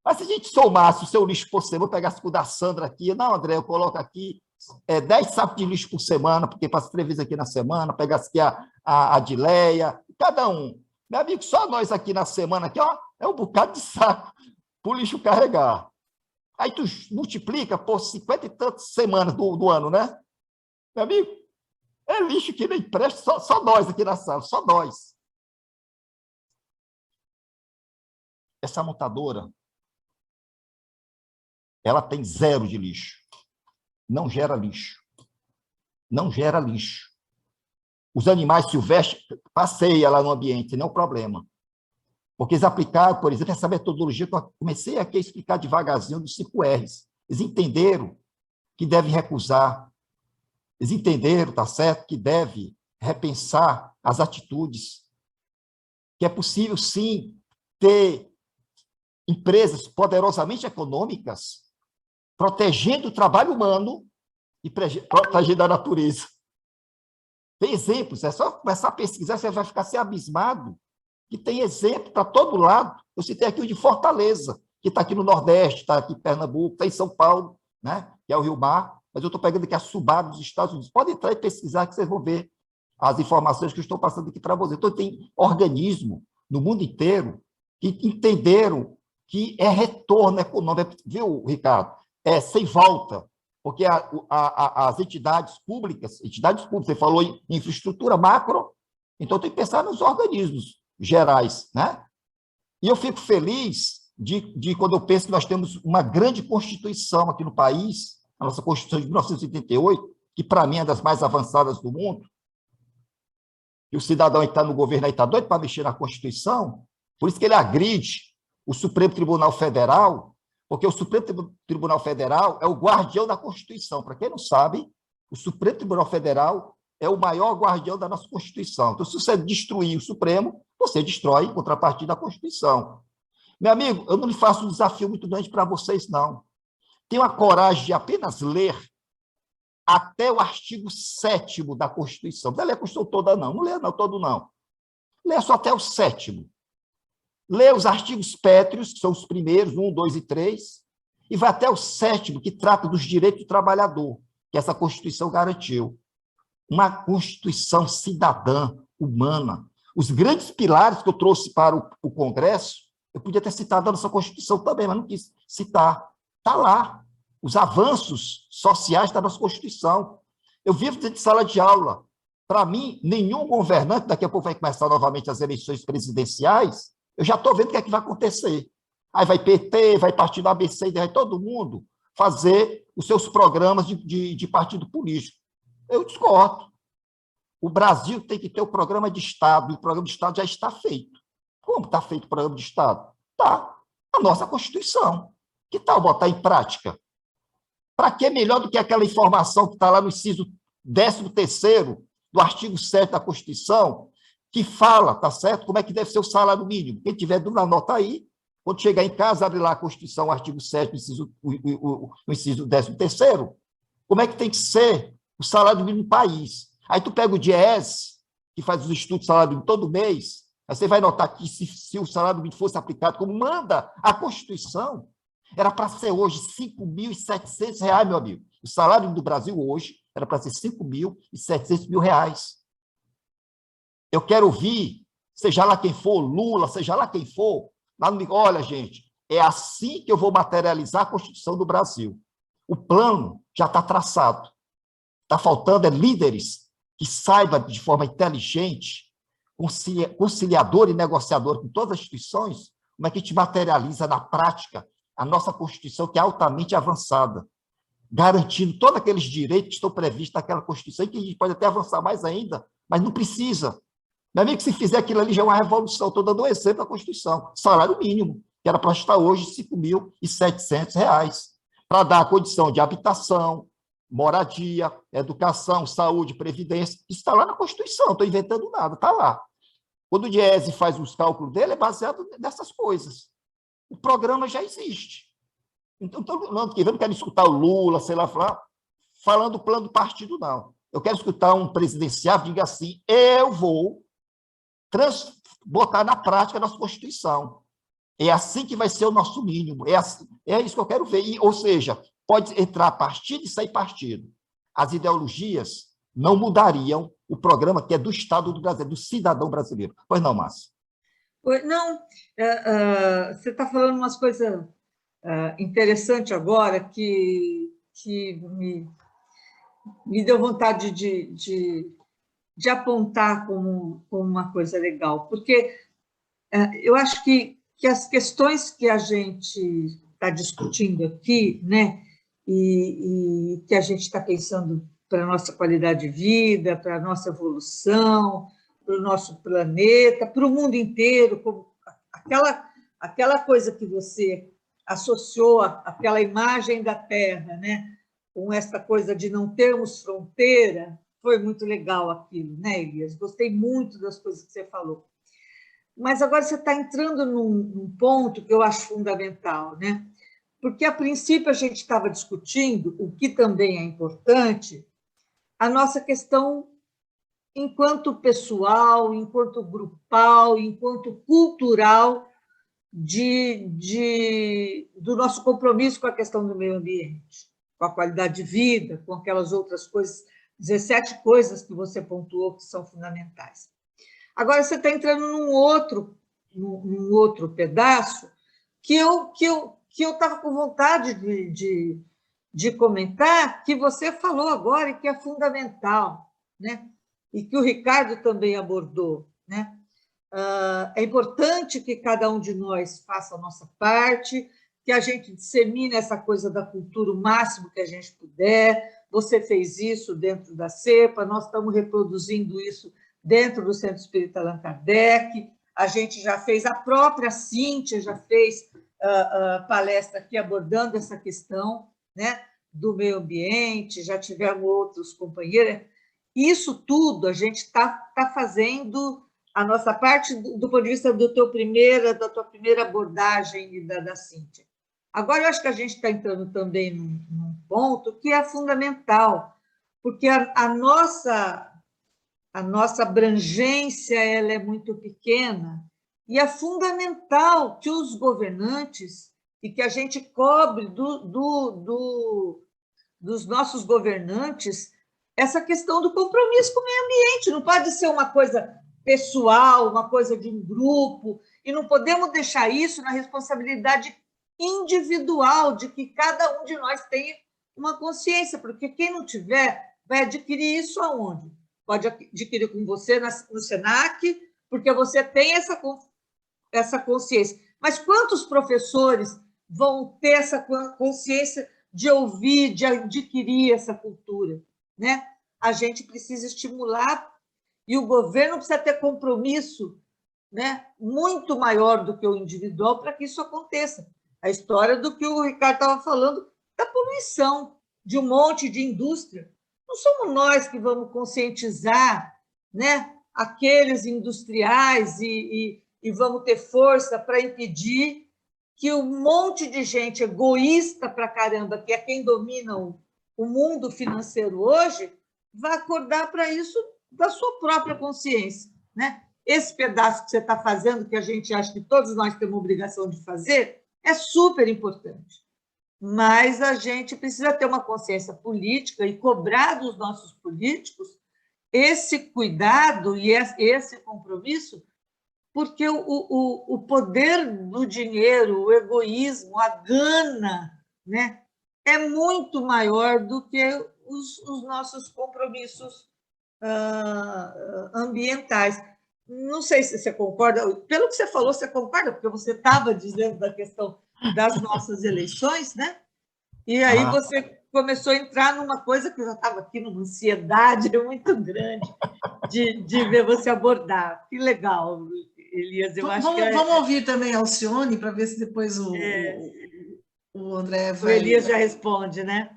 Mas se a gente somasse o seu lixo por semana, eu pegasse o da Sandra aqui, não, André, eu coloco aqui 10 sacos de lixo por semana, porque passa 3 vezes aqui na semana, pegasse aqui a Adileia, cada um. Meu amigo, só nós aqui na semana, aqui, ó, é um bocado de saco para o lixo carregar. Aí tu multiplica por 50 e tantas semanas do ano, né? Meu amigo, é lixo que nem presta, só nós aqui na sala, só nós. Essa montadora, ela tem 0 de lixo. Não gera lixo. Não gera lixo. Os animais silvestres passeiam lá no ambiente, sem nenhum problema. Porque eles aplicaram, por exemplo, essa metodologia que eu comecei aqui a explicar devagarzinho dos 5 R's. Eles entenderam que devem recusar. Eles entenderam, tá certo, que deve repensar as atitudes. Que é possível, sim, ter empresas poderosamente econômicas protegendo o trabalho humano e protegendo a natureza. Tem exemplos, é só começar a pesquisar, você vai ficar assim abismado, que tem exemplo para todo lado. Eu citei aqui o de Fortaleza, que está aqui no Nordeste, está aqui em Pernambuco, está em São Paulo, né? Que é o Rio Mar, mas eu estou pegando aqui a Subaru dos Estados Unidos. Pode entrar e pesquisar que vocês vão ver as informações que eu estou passando aqui para vocês. Então, tem organismo no mundo inteiro que entenderam que é retorno econômico, viu, Ricardo? É sem volta, porque as entidades públicas, você falou em infraestrutura macro, então tem que pensar nos organismos gerais, né? E eu fico feliz de quando eu penso que nós temos uma grande Constituição aqui no país, a nossa Constituição de 1988, que para mim é das mais avançadas do mundo, e o cidadão que está no governo aí está doido para mexer na Constituição, por isso que ele agride o Supremo Tribunal Federal, porque o Supremo Tribunal Federal é o guardião da Constituição. Para quem não sabe, o Supremo Tribunal Federal é o maior guardião da nossa Constituição. Então, se você destruir o Supremo, você destrói em contrapartida a Constituição. Meu amigo, eu não lhe faço um desafio muito grande para vocês, não. Tenham a coragem de apenas ler até o artigo 7º da Constituição. Não lê a Constituição toda, não. Não lê não, todo, não. Lê só até o 7º. Lê os artigos pétreos, que são os primeiros, 1, 2 e 3, e vai até o 7º, que trata dos direitos do trabalhador, que essa Constituição garantiu. Uma Constituição cidadã, humana. Os grandes pilares que eu trouxe para o Congresso, eu podia ter citado na nossa Constituição também, mas não quis citar. Está lá. Os avanços sociais da nossa Constituição. Eu vivo dentro de sala de aula. Para mim, nenhum governante, daqui a pouco vai começar novamente as eleições presidenciais, eu já estou vendo o que é que vai acontecer. Aí vai PT, vai partido ABC, vai todo mundo fazer os seus programas de partido político. Eu discordo. O Brasil tem que ter o programa de Estado, e o programa de Estado já está feito. Como está feito o programa de Estado? Está a nossa Constituição. Que tal botar em prática? Para que melhor do que aquela informação que está lá no inciso 13º do artigo 7 da Constituição, que fala, tá certo? Como é que deve ser o salário mínimo. Quem tiver dúvida, anota aí. Quando chegar em casa, abre lá a Constituição, o artigo 7, o inciso 13º. Como é que tem que ser o salário mínimo no país? Aí tu pega o DIEESE, que faz os estudos de salário mínimo todo mês, aí você vai notar que se o salário mínimo fosse aplicado como manda a Constituição, era para ser hoje R$ 5.700, meu amigo. O salário mínimo do Brasil hoje era para ser R$ 5.700. Eu quero ouvir, seja lá quem for, Lula, seja lá quem for, lá no olha, gente, é assim que eu vou materializar a Constituição do Brasil. O plano já está traçado. Está faltando líderes que saibam de forma inteligente, conciliador e negociador com todas as instituições, como é que a gente materializa na prática a nossa Constituição, que é altamente avançada, garantindo todos aqueles direitos que estão previstos naquela Constituição, e que a gente pode até avançar mais ainda, mas não precisa. Meu amigo, se fizer aquilo ali já é uma revolução. Estou dando um exemplo da Constituição. Salário mínimo, que era para estar hoje R$ 5.700, para dar a condição de habitação, moradia, educação, saúde, previdência. Isso está lá na Constituição, não estou inventando nada, está lá. Quando o Diese faz os cálculos dele, é baseado nessas coisas. O programa já existe. Então, não quero escutar o Lula, sei lá, falando do plano do partido, não. Eu quero escutar um presidenciável que diga assim, eu vou botar na prática a nossa Constituição. É assim que vai ser o nosso mínimo. É isso que eu quero ver. Ou seja, pode entrar partido e sair partido. As ideologias não mudariam o programa que é do Estado do Brasil, do cidadão brasileiro. Pois não, Márcia? Não, você está falando umas coisas interessantes agora que me deu vontade de apontar como uma coisa legal, porque eu acho que as questões que a gente está discutindo aqui, né, e que a gente está pensando para a nossa qualidade de vida, para a nossa evolução, para o nosso planeta, para o mundo inteiro, como aquela coisa que você associou àquela imagem da Terra, né, com essa coisa de não termos fronteira, foi muito legal aquilo, né, Elias? Gostei muito das coisas que você falou. Mas agora você está entrando num ponto que eu acho fundamental, né? Porque, a princípio, a gente estava discutindo, o que também é importante, a nossa questão enquanto pessoal, enquanto grupal, enquanto cultural, do nosso compromisso com a questão do meio ambiente, com a qualidade de vida, com aquelas outras coisas, 17 coisas que você pontuou que são fundamentais. Agora, você está entrando num outro pedaço que eu estava com vontade de comentar, que você falou agora e que é fundamental, né? E que o Ricardo também abordou, né? É importante que cada um de nós faça a nossa parte, que a gente dissemine essa coisa da cultura o máximo que a gente puder. Você fez isso dentro da CEPA, nós estamos reproduzindo isso dentro do Centro Espírita Allan Kardec, a gente já fez, a própria Cíntia já fez palestra aqui abordando essa questão, né, do meio ambiente, já tivemos outros companheiros. Isso tudo a gente está fazendo a nossa parte do ponto de vista da tua primeira abordagem e da Cíntia. Agora, eu acho que a gente está entrando também num ponto que é fundamental, porque a nossa abrangência ela é muito pequena e é fundamental que os governantes e que a gente cobre dos nossos governantes essa questão do compromisso com o meio ambiente. Não pode ser uma coisa pessoal, uma coisa de um grupo, e não podemos deixar isso na responsabilidade individual de que cada um de nós tenha uma consciência, porque quem não tiver vai adquirir isso aonde? Pode adquirir com você no SENAC, porque você tem essa consciência. Mas quantos professores vão ter essa consciência de ouvir, de adquirir essa cultura, né? A gente precisa estimular e o governo precisa ter compromisso, né, muito maior do que o individual para que isso aconteça. A história do que o Ricardo estava falando, da poluição, de um monte de indústria. Não somos nós que vamos conscientizar, né, aqueles industriais e vamos ter força para impedir que um monte de gente egoísta para caramba, que é quem domina o mundo financeiro hoje, vá acordar para isso da sua própria consciência, né? Esse pedaço que você está fazendo, que a gente acha que todos nós temos obrigação de fazer, é super importante. Mas a gente precisa ter uma consciência política e cobrar dos nossos políticos esse cuidado e esse compromisso, porque o poder do dinheiro, o egoísmo, a gana, né, é muito maior do que os nossos compromissos ambientais. Não sei se você concorda, pelo que você falou, você concorda, porque você estava dizendo da questão das nossas eleições, né? E aí você começou a entrar numa coisa que eu já estava aqui numa ansiedade muito grande de ver você abordar. Que legal, Elias. Eu acho que vamos ouvir também a Alcione para ver se depois o André vai... O Elias já responde, né?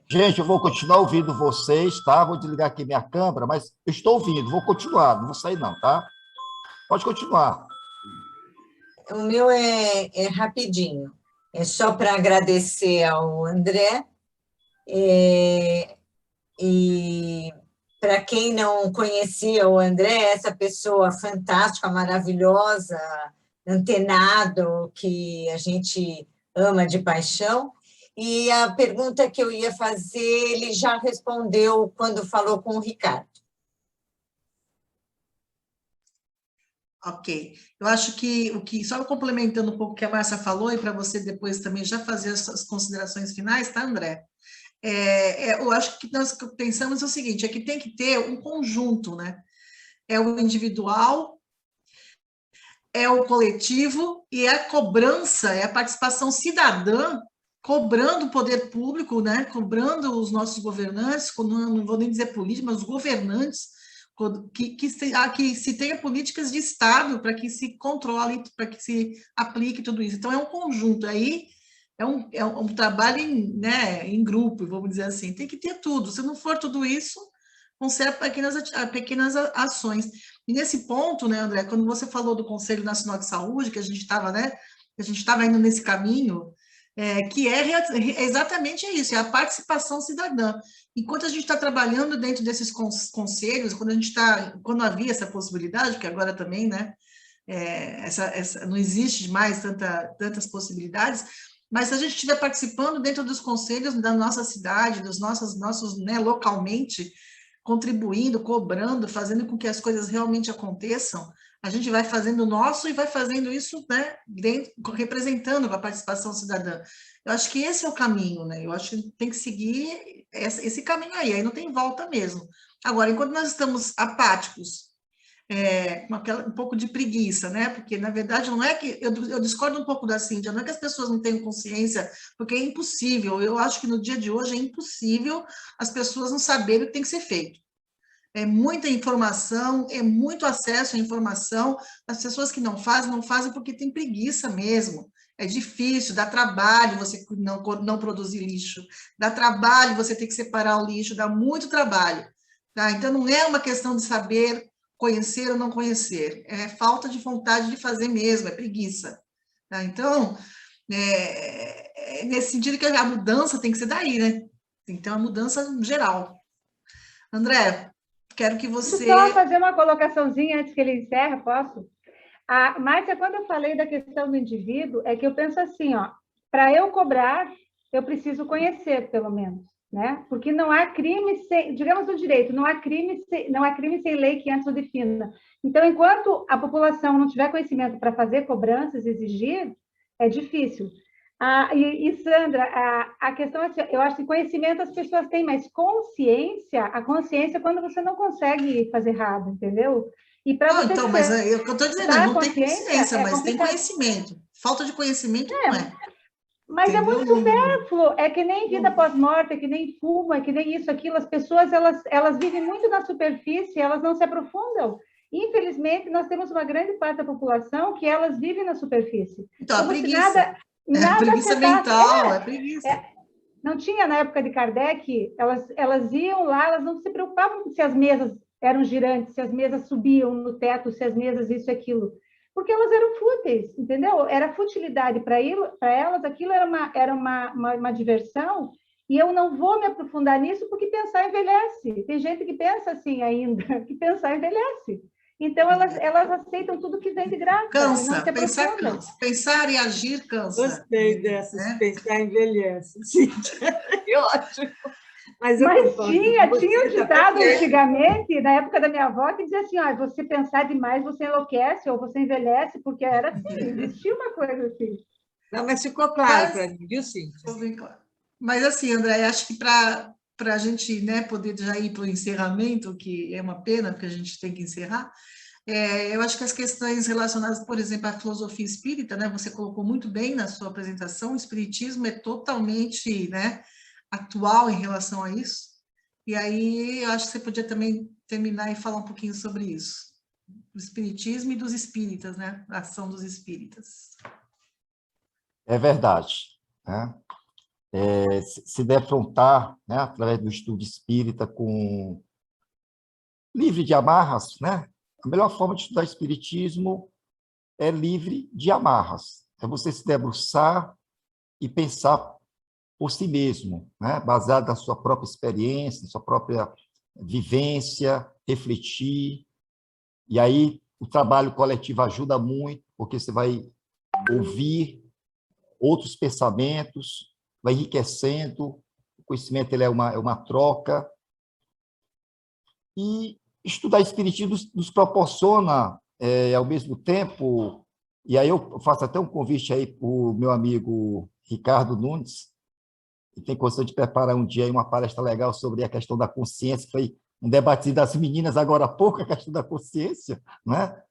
Gente, eu vou continuar ouvindo vocês, tá? Vou desligar aqui minha câmera, mas eu estou ouvindo, vou continuar, não vou sair não, tá? Pode continuar. O meu é rapidinho. É só para agradecer ao André. E para quem não conhecia o André, essa pessoa fantástica, maravilhosa, antenado, que a gente ama de paixão. E a pergunta que eu ia fazer, ele já respondeu quando falou com o Ricardo. Ok. Eu acho que só complementando um pouco o que a Márcia falou, e para você depois também já fazer as considerações finais, tá, André? Eu acho que nós pensamos o seguinte, é que tem que ter um conjunto, né? É o individual, é o coletivo e é a cobrança, é a participação cidadã, cobrando o poder público, né? Cobrando os nossos governantes, não vou nem dizer políticos, mas os governantes, que se tenha políticas de Estado para que se controle, para que se aplique tudo isso. Então, é um conjunto, aí é um trabalho em grupo, vamos dizer assim, tem que ter tudo. Se não for tudo isso, vão ser pequenas ações. E nesse ponto, né, André, quando você falou do Conselho Nacional de Saúde, que a gente estava indo nesse caminho, que é exatamente isso, é a participação cidadã. Enquanto a gente está trabalhando dentro desses conselhos, quando havia essa possibilidade, que agora também, né, não existe mais tantas possibilidades, mas se a gente estiver participando dentro dos conselhos da nossa cidade, dos nossos, né, localmente, contribuindo, cobrando, fazendo com que as coisas realmente aconteçam, a gente vai fazendo o nosso e vai fazendo isso, né, representando a participação cidadã. Eu acho que esse é o caminho, né? Eu acho que tem que seguir esse caminho aí não tem volta mesmo. Agora, enquanto nós estamos apáticos, com um pouco de preguiça, né? Porque, na verdade, não é que... Eu discordo um pouco da Cíntia, não é que as pessoas não tenham consciência, porque é impossível. Eu acho que no dia de hoje é impossível as pessoas não saberem o que tem que ser feito. É muita informação, é muito acesso à informação. As pessoas que não fazem porque tem preguiça mesmo. É difícil, dá trabalho você não produzir lixo, dá trabalho você ter que separar o lixo, dá muito trabalho. Tá? Então, não é uma questão de saber conhecer ou não conhecer, é falta de vontade de fazer mesmo, é preguiça. Tá? Então, nesse sentido que a mudança tem que ser daí, né? Tem que ter uma mudança geral. André, quero que você... Só fazer uma colocaçãozinha antes que ele encerre, posso? Márcia, quando eu falei da questão do indivíduo, é que eu penso assim, para eu cobrar, eu preciso conhecer, pelo menos, né? Porque não há crime sem, digamos no direito, não há crime sem lei que antes o defina. Então, enquanto a população não tiver conhecimento para fazer cobranças, exigir, é difícil. Sandra, a questão é assim, eu acho que conhecimento as pessoas têm, mas a consciência é quando você não consegue fazer errado, entendeu? E para você então, mas é o que eu estou dizendo, não tem consciência, mas tem conhecimento. Falta de conhecimento não é. Mas entendeu? É muito supérfluo, é que nem vida pós-morte, é que nem fumo, é que nem isso, aquilo. As pessoas, elas vivem muito na superfície, elas não se aprofundam. Infelizmente, nós temos uma grande parte da população que elas vivem na superfície. Então, a preguiça. Preguiça mental, é preguiça. Não tinha, na época de Kardec, elas iam lá, elas não se preocupavam se as mesas eram girantes, se as mesas subiam no teto, se as mesas isso e aquilo, porque elas eram fúteis, entendeu? Era futilidade para elas, aquilo era uma diversão, e eu não vou me aprofundar nisso porque pensar envelhece. Tem gente que pensa assim ainda, que pensar envelhece. Então, elas aceitam tudo que vem de graça. Cansa, pensar cansa. Pensar e agir cansa. Gostei dessas, pensar envelhece. Sim, é ótimo. Mas tinha um ditado antigamente, na época da minha avó, que dizia assim, você pensar demais, você enlouquece, ou você envelhece, porque era assim, existia uma coisa assim. Não, mas ficou claro para mim, viu, Cíntia? Ficou bem claro. Mas assim, André, acho que para a gente, né, poder já ir para o encerramento, que é uma pena, porque a gente tem que encerrar, eu acho que as questões relacionadas, por exemplo, à filosofia espírita, né, você colocou muito bem na sua apresentação, o espiritismo é totalmente, né, atual em relação a isso. E aí, eu acho que você podia também terminar e falar um pouquinho sobre isso, do espiritismo e dos espíritas, né, a ação dos espíritas. É verdade, né? Se defrontar, né, através do estudo espírita, livre de amarras, né? A melhor forma de estudar espiritismo é livre de amarras. É você se debruçar e pensar por si mesmo, né? Baseado na sua própria experiência, na sua própria vivência, refletir. E aí o trabalho coletivo ajuda muito, porque você vai ouvir outros pensamentos, vai enriquecendo. O conhecimento ele é uma troca. E estudar espiritismo nos proporciona, ao mesmo tempo, e aí eu faço até um convite aí para o meu amigo Ricardo Nunes, que tem condição de preparar um dia aí uma palestra legal sobre a questão da consciência, que foi um debate das meninas agora há pouco, a questão da consciência, né?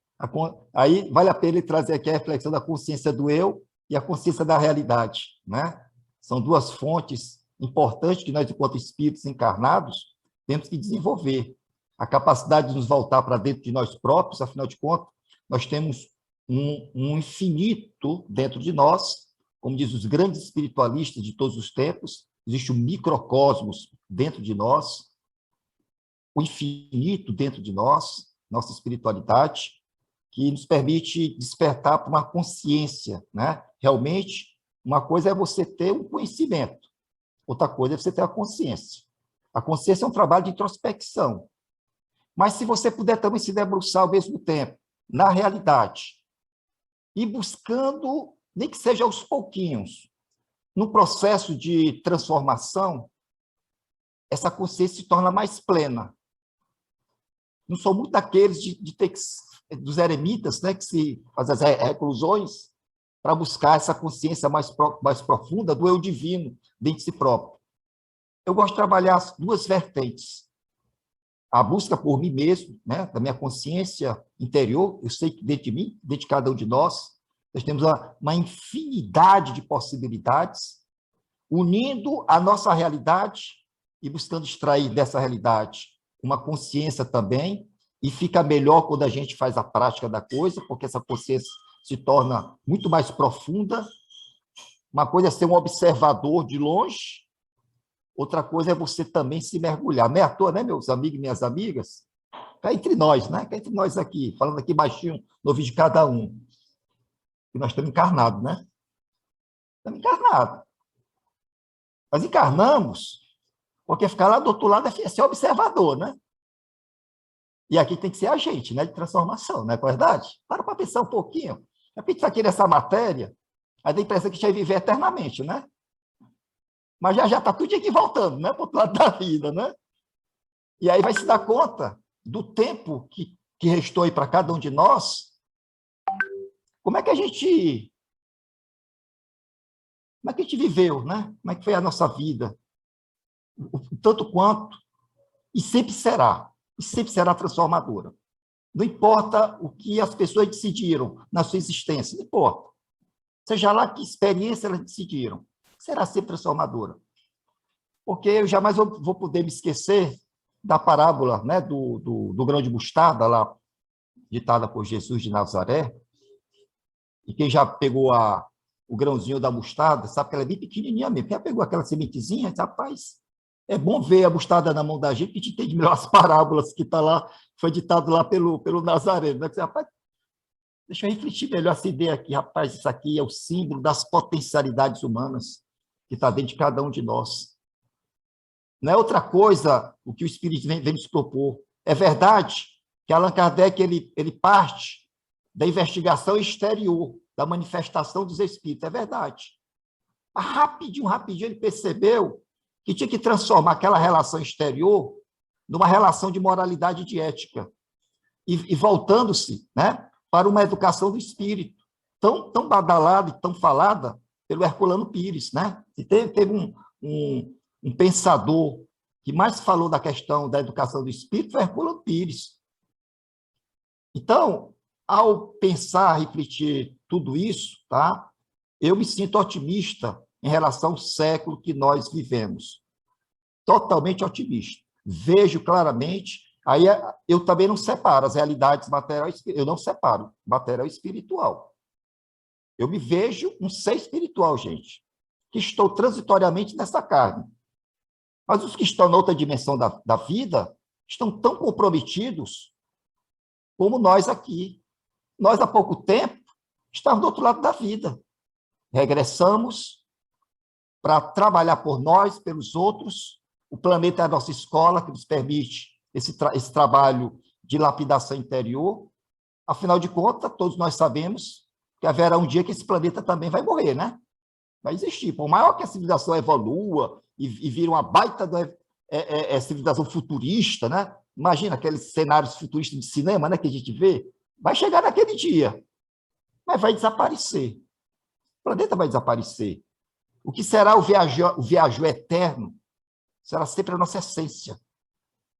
Aí vale a pena ele trazer aqui a reflexão da consciência do eu e a consciência da realidade, né? São duas fontes importantes que nós, enquanto espíritos encarnados, temos que desenvolver. A capacidade de nos voltar para dentro de nós próprios, afinal de contas, nós temos um infinito dentro de nós, como diz os grandes espiritualistas de todos os tempos, existe um microcosmos dentro de nós, o infinito dentro de nós, nossa espiritualidade, que nos permite despertar para uma consciência, né? Realmente, uma coisa é você ter um conhecimento, outra coisa é você ter a consciência. A consciência é um trabalho de introspecção. Mas se você puder também se debruçar ao mesmo tempo na realidade e buscando, nem que seja aos pouquinhos, no processo de transformação, essa consciência se torna mais plena. Não sou muito daqueles dos eremitas, né, que se fazem as reclusões para buscar essa consciência mais profunda do eu divino dentro de si próprio. Eu gosto de trabalhar as duas vertentes. A busca por mim mesmo, né, da minha consciência interior, eu sei que dentro de mim, dentro de cada um de nós temos uma infinidade de possibilidades, unindo a nossa realidade e buscando extrair dessa realidade uma consciência também, e fica melhor quando a gente faz a prática da coisa, porque essa consciência se torna muito mais profunda. Uma coisa é ser um observador de longe, outra coisa é você também se mergulhar. Não é à toa, né, meus amigos e minhas amigas? Cá entre nós, né? Cá entre nós aqui, falando aqui baixinho no ouvido de cada um. E nós estamos encarnados, né? Estamos encarnados. Nós encarnamos porque ficar lá do outro lado é ser observador, né? E aqui tem que ser agente, né, de transformação, não é verdade? Para pensar um pouquinho. A gente está aqui nessa matéria, aí dá a impressão que a gente vai viver eternamente, né? Mas já está tudo aqui voltando, né, para o outro lado da vida, né? E aí vai se dar conta do tempo que restou aí para cada um de nós, como é que a gente viveu, né? Como é que foi a nossa vida? Tanto quanto, e sempre será transformadora. Não importa o que as pessoas decidiram na sua existência, não importa. Seja lá que experiência elas decidiram, será sempre transformadora. Porque eu jamais vou poder me esquecer da parábola, né, do grão de mostarda, lá, ditada por Jesus de Nazaré. E quem já pegou o grãozinho da mostarda, sabe que ela é bem pequenininha mesmo. Quem já pegou aquela sementezinha, rapaz, é bom ver a mostarda na mão da gente, que a gente entende melhor as parábolas que está lá, foi ditado lá pelo Nazareno. Né? Rapaz, deixa eu refletir melhor essa ideia aqui. Rapaz, isso aqui é o símbolo das potencialidades humanas que está dentro de cada um de nós. Não é outra coisa o que o Espírito vem nos propor. É verdade que Allan Kardec ele parte da investigação exterior, da manifestação dos espíritos. É verdade. Mas rapidinho ele percebeu que tinha que transformar aquela relação exterior numa relação de moralidade e de ética, e voltando-se, né, para uma educação do espírito, tão badalada e tão falada pelo Herculano Pires. Né? E teve um pensador que mais falou da questão da educação do espírito foi Herculano Pires. Então, ao pensar, refletir tudo isso, tá? Eu me sinto otimista em relação ao século que nós vivemos. Totalmente otimista. Vejo claramente, aí eu também não separo as realidades material e espiritual, eu não separo material e espiritual. Eu me vejo um ser espiritual, gente, que estou transitoriamente nessa carne. Mas os que estão na outra dimensão da vida estão tão comprometidos como nós aqui. Nós, há pouco tempo, estávamos do outro lado da vida. Regressamos para trabalhar por nós, pelos outros. O planeta é a nossa escola, que nos permite esse trabalho de lapidação interior. Afinal de contas, todos nós sabemos que haverá um dia que esse planeta também vai morrer, né? Vai existir. Por maior que a civilização evolua e vira uma baita civilização futurista, né? Imagina aqueles cenários futuristas de cinema, né, que a gente vê. Vai chegar naquele dia, mas vai desaparecer. O planeta vai desaparecer. O que será o viajor eterno será sempre a nossa essência.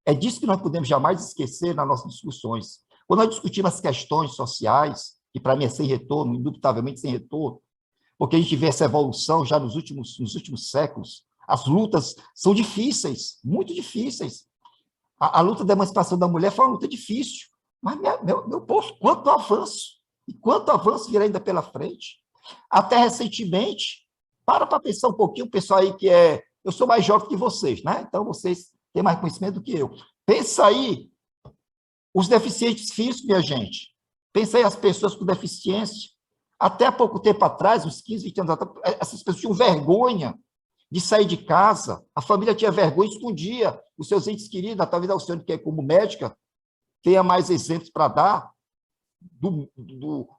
É disso que nós podemos jamais esquecer nas nossas discussões. Quando nós discutimos as questões sociais, que para mim é sem retorno, indubitavelmente sem retorno, porque a gente vê essa evolução já nos últimos séculos, as lutas são difíceis, muito difíceis. A luta da emancipação da mulher foi uma luta difícil, mas, meu povo, quanto avanço, e quanto avanço virá ainda pela frente. Até recentemente, para pensar um pouquinho, o pessoal aí que é... Eu sou mais jovem que vocês, né? Então, vocês têm mais conhecimento do que eu. Pensa aí, os deficientes físicos, minha gente. Pensa aí as pessoas com deficiência. Até há pouco tempo atrás, uns 15, 20 anos atrás, essas pessoas tinham vergonha de sair de casa. A família tinha vergonha, escondia os seus entes queridos. Talvez a senhora, que é como médica, tenha mais exemplos para dar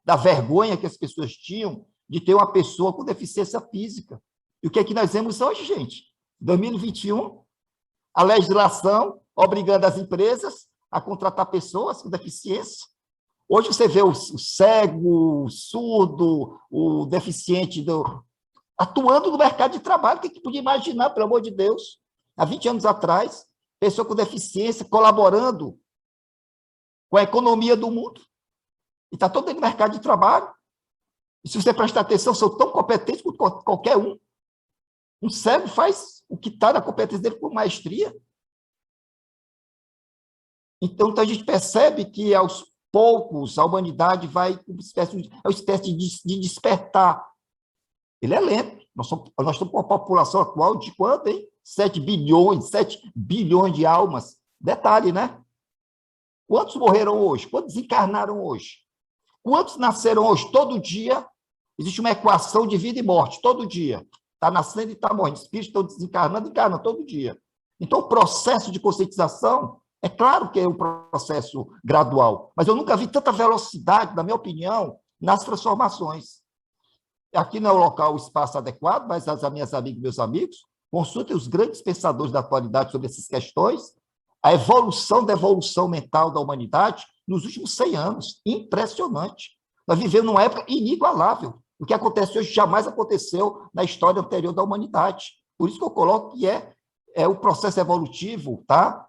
da vergonha que as pessoas tinham de ter uma pessoa com deficiência física. E o que é que nós vemos hoje, gente? 2021, a legislação obrigando as empresas a contratar pessoas com deficiência. Hoje você vê o cego, o surdo, o deficiente atuando no mercado de trabalho. O que podia imaginar, pelo amor de Deus? Há 20 anos atrás, pessoa com deficiência colaborando com a economia do mundo. E está todo no mercado de trabalho. E se você prestar atenção, são tão competentes quanto qualquer um. Um cego faz o que está na competência dele com maestria. Então, a gente percebe que, aos poucos, a humanidade vai com uma espécie de despertar. Ele é lento. Nós estamos com uma população atual de quanto, hein? 7 bilhões de almas. Detalhe, né? Quantos morreram hoje? Quantos encarnaram hoje? Quantos nasceram hoje? Todo dia existe uma equação de vida e morte, todo dia. Está nascendo e está morrendo. Espíritos estão desencarnando, encarnam todo dia. Então, o processo de conscientização, é claro que é um processo gradual, mas eu nunca vi tanta velocidade, na minha opinião, nas transformações. Aqui não é o local, o espaço adequado, mas as minhas amigas e meus amigos, consultem os grandes pensadores da atualidade sobre essas questões, a evolução da evolução mental da humanidade nos últimos 100 anos. Impressionante. Nós vivemos numa época inigualável. O que acontece hoje jamais aconteceu na história anterior da humanidade. Por isso que eu coloco que é o processo evolutivo, tá?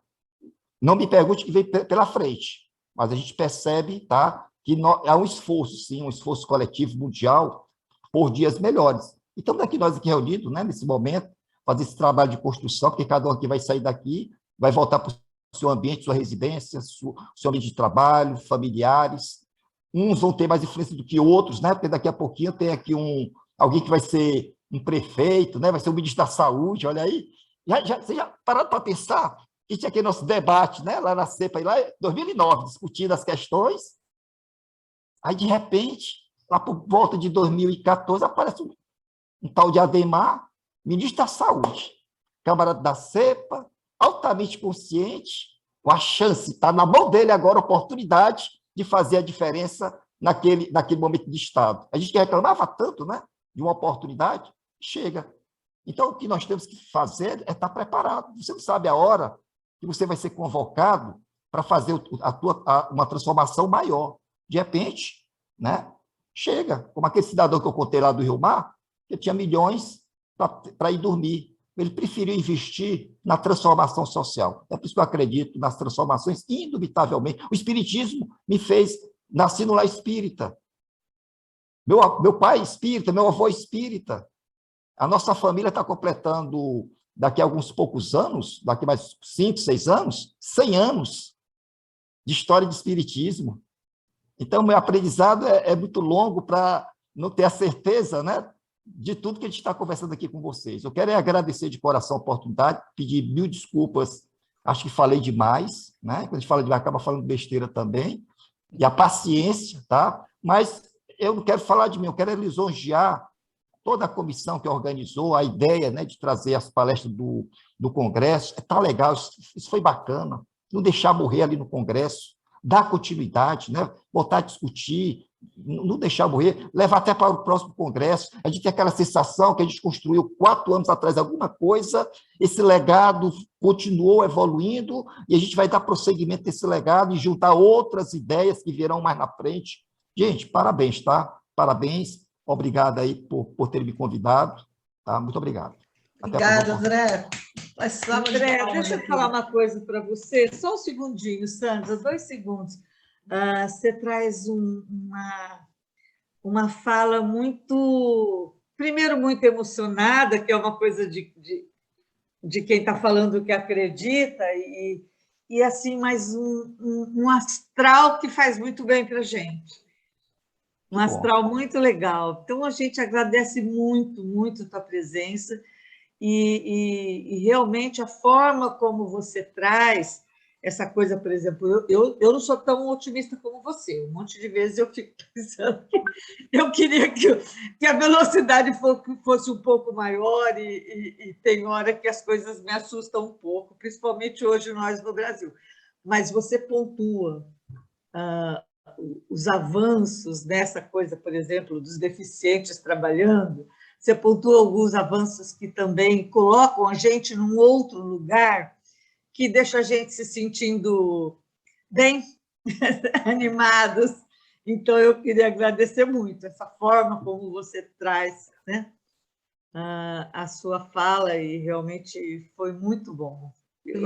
Não me pergunte o que vem pela frente, mas a gente percebe, tá, que há um esforço, sim, um esforço coletivo mundial por dias melhores. Então, daqui nós aqui reunidos, né, nesse momento, fazer esse trabalho de construção, porque cada um aqui vai sair daqui, vai voltar para o seu ambiente, sua residência, seu ambiente de trabalho, familiares. Uns vão ter mais influência do que outros, né? Porque daqui a pouquinho tem aqui alguém que vai ser um prefeito, né? Vai ser o ministro da Saúde, olha aí. Você já pararam para pensar? Que tinha aquele nosso debate, né? Lá na CEPA, lá em 2009, discutindo as questões. Aí, de repente, lá por volta de 2014, aparece um tal de Ademar, ministro da Saúde, camarada da CEPA, altamente consciente, com a chance, está na mão dele agora a oportunidade de fazer a diferença naquele momento de Estado. A gente que reclamava tanto, né, de uma oportunidade, chega. Então, o que nós temos que fazer é estar preparado. Você não sabe a hora que você vai ser convocado para fazer uma transformação maior. De repente, né, chega, como aquele cidadão que eu contei lá do Rio Mar, que tinha milhões para ir dormir. ele preferiu investir na transformação social. É por isso que eu acredito nas transformações, indubitavelmente. O espiritismo me fez nascer no lar espírita. Meu pai é espírita, meu avô é espírita. A nossa família está completando, daqui a alguns poucos anos, daqui a mais 5, 6 anos, 100 anos de história de espiritismo. Então, meu aprendizado é muito longo para não ter a certeza, né, de tudo que a gente está conversando aqui com vocês. Eu quero agradecer de coração a oportunidade, pedir 1000 desculpas, acho que falei demais, né? Quando a gente fala demais, acaba falando besteira também, e a paciência, tá? Mas eu não quero falar de mim, eu quero lisonjear toda a comissão que organizou a ideia, né, de trazer as palestras do Congresso. Tá legal, isso foi bacana, não deixar morrer ali no Congresso, dar continuidade, né, voltar a discutir, não deixar morrer, levar até para o próximo Congresso. A gente tem aquela sensação que a gente construiu 4 anos atrás alguma coisa, esse legado continuou evoluindo e a gente vai dar prosseguimento a esse legado e juntar outras ideias que virão mais na frente. Gente, parabéns, tá? Parabéns, obrigado aí por ter me convidado, tá? Muito obrigado. Obrigada, André. André, deixa eu falar uma coisa para você, só um segundinho, Sandra, 2 segundos. Você traz uma fala muito, primeiro, muito emocionada, que é uma coisa de quem está falando que acredita, e assim, mais um astral que faz muito bem para a gente. Um astral muito legal. Então, a gente agradece muito, muito a tua presença e realmente a forma como você traz essa coisa, por exemplo, eu não sou tão otimista como você. Um monte de vezes eu fico pensando que eu queria que a velocidade fosse um pouco maior e tem hora que as coisas me assustam um pouco, principalmente hoje nós no Brasil. Mas você pontua os avanços nessa coisa, por exemplo, dos deficientes trabalhando, você pontua alguns avanços que também colocam a gente num outro lugar, que deixa a gente se sentindo bem, animados. Então, eu queria agradecer muito essa forma como você traz, né, a sua fala, e realmente foi muito bom. Eu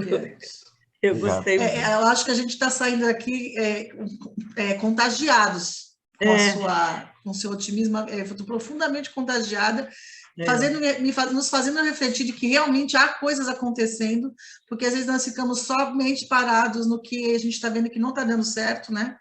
gostei muito. Eu acho que a gente está saindo aqui contagiados com o seu otimismo. Estou profundamente contagiada, nos fazendo refletir de que realmente há coisas acontecendo, porque às vezes nós ficamos somente parados no que a gente está vendo que não está dando certo, né?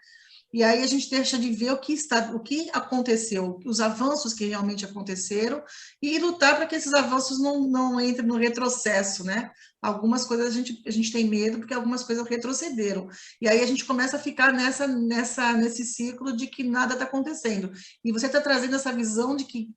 E aí a gente deixa de ver o que aconteceu, os avanços que realmente aconteceram, e lutar para que esses avanços não entrem no retrocesso, né? Algumas coisas a gente tem medo, porque algumas coisas retrocederam. E aí a gente começa a ficar nesse ciclo de que nada está acontecendo. E você está trazendo essa visão de que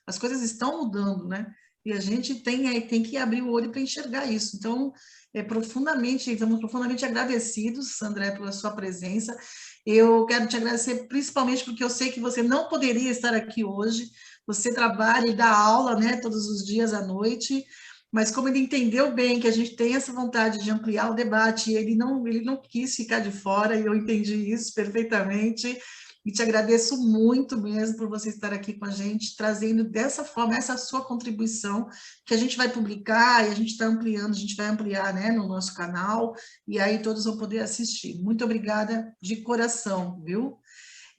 as coisas estão mudando, né? E a gente tem que abrir o olho para enxergar isso. Então, estamos profundamente agradecidos, André, pela sua presença. Eu quero te agradecer principalmente porque eu sei que você não poderia estar aqui hoje. Você trabalha e dá aula, né, todos os dias à noite, mas como ele entendeu bem que a gente tem essa vontade de ampliar o debate, ele não quis ficar de fora, e eu entendi isso perfeitamente. E te agradeço muito mesmo por você estar aqui com a gente, trazendo dessa forma essa sua contribuição, que a gente vai publicar e a gente está ampliando, a gente vai ampliar, né, no nosso canal, e aí todos vão poder assistir. Muito obrigada de coração, viu?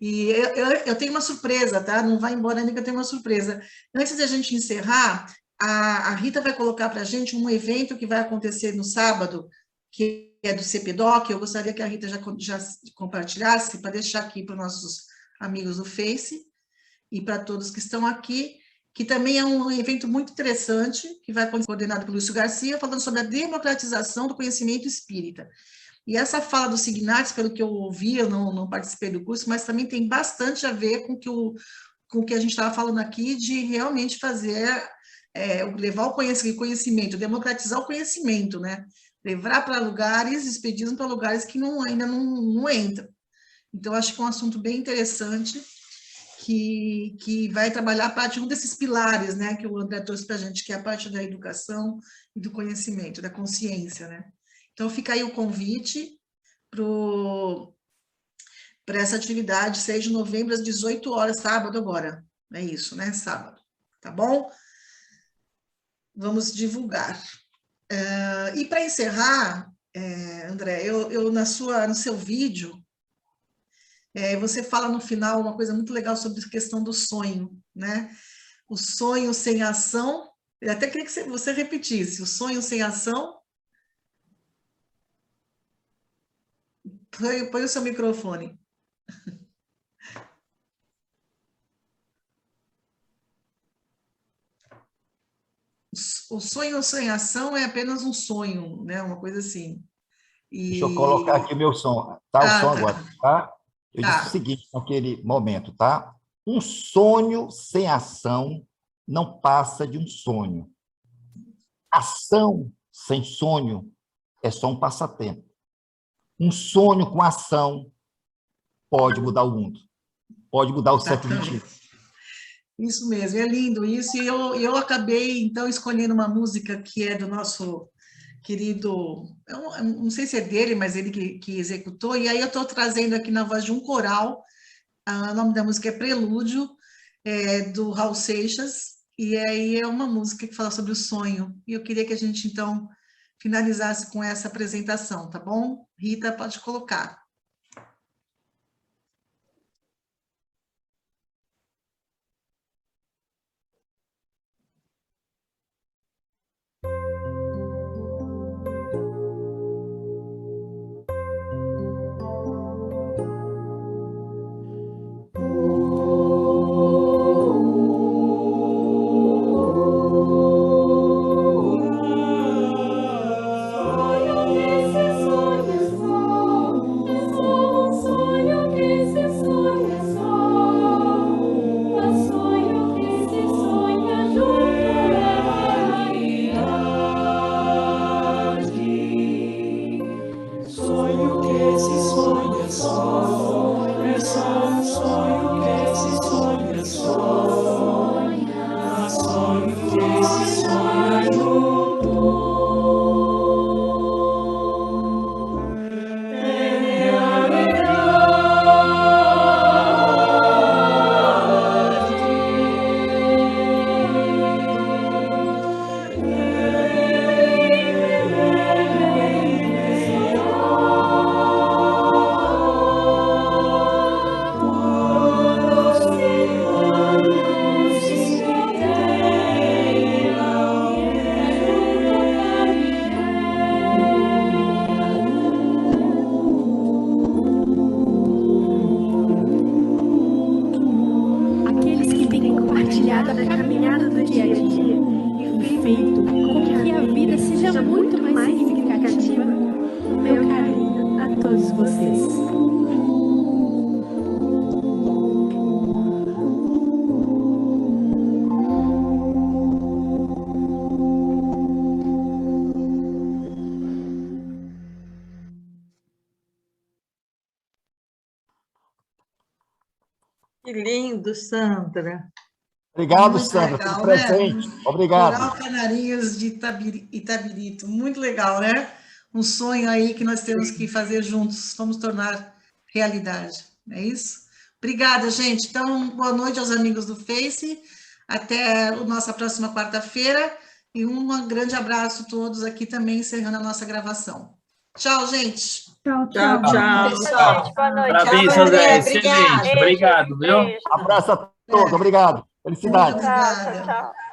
E eu tenho uma surpresa, tá? Não vai embora ainda que eu tenho uma surpresa. Antes de a gente encerrar, a Rita vai colocar para a gente um evento que vai acontecer no sábado, que é do CPDOC. Eu gostaria que a Rita já compartilhasse, para deixar aqui para os nossos amigos do Face e para todos que estão aqui, que também é um evento muito interessante, que vai ser coordenado pelo Lúcio Garcia, falando sobre a democratização do conhecimento espírita. E essa fala do Signatis, pelo que eu ouvi, eu não participei do curso, mas também tem bastante a ver com o que a gente estava falando aqui, de realmente fazer, levar o conhecimento, democratizar o conhecimento, né? Levar para lugares, expedismo para lugares que ainda não entram. Então, acho que é um assunto bem interessante, que vai trabalhar a parte de um desses pilares, né, que o André trouxe para a gente, que é a parte da educação e do conhecimento, da consciência, né? Então, fica aí o convite para essa atividade, 6 de novembro, às 18 horas, sábado agora. É isso, né? Sábado. Tá bom? vamos divulgar. E para encerrar, André, no seu vídeo, você fala no final uma coisa muito legal sobre a questão do sonho, né? O sonho sem ação, eu até queria que você repetisse, o sonho sem ação. Põe o seu microfone. O sonho sem ação é apenas um sonho, né? Uma coisa assim. Deixa eu colocar aqui meu som. Tá o som agora, tá? Eu disse o seguinte naquele momento, tá? Um sonho sem ação não passa de um sonho. Ação sem sonho é só um passatempo. Um sonho com ação pode mudar o mundo, pode mudar o século XXI. Isso mesmo, é lindo isso. E eu acabei, então, escolhendo uma música que é do nosso querido, eu não sei se é dele, mas ele que executou, e aí eu estou trazendo aqui na voz de um coral, o nome da música é Prelúdio, do Raul Seixas, e aí é uma música que fala sobre o sonho, e eu queria que a gente, então, finalizasse com essa apresentação, tá bom? Rita, pode colocar. Que lindo, Sandra. Obrigado, Muito Sandra, legal, pelo presente. né? Obrigado. Coral Canarinhos de Itabirito. Muito legal, né? Um sonho aí que nós temos que fazer juntos. Vamos tornar realidade. É isso? Obrigada, gente. Então, boa noite aos amigos do Face. Até a nossa próxima quarta-feira. E um grande abraço a todos aqui também, encerrando a nossa gravação. Tchau, gente. Tchau, Tchau, tchau. tchau. Pessoal, Boa noite. Parabéns, Tchau, André. André. Excelente. Obrigado, viu? Beijo. Abraço a todos. Obrigado. Felicidades. Muito obrigada. Tchau, tchau.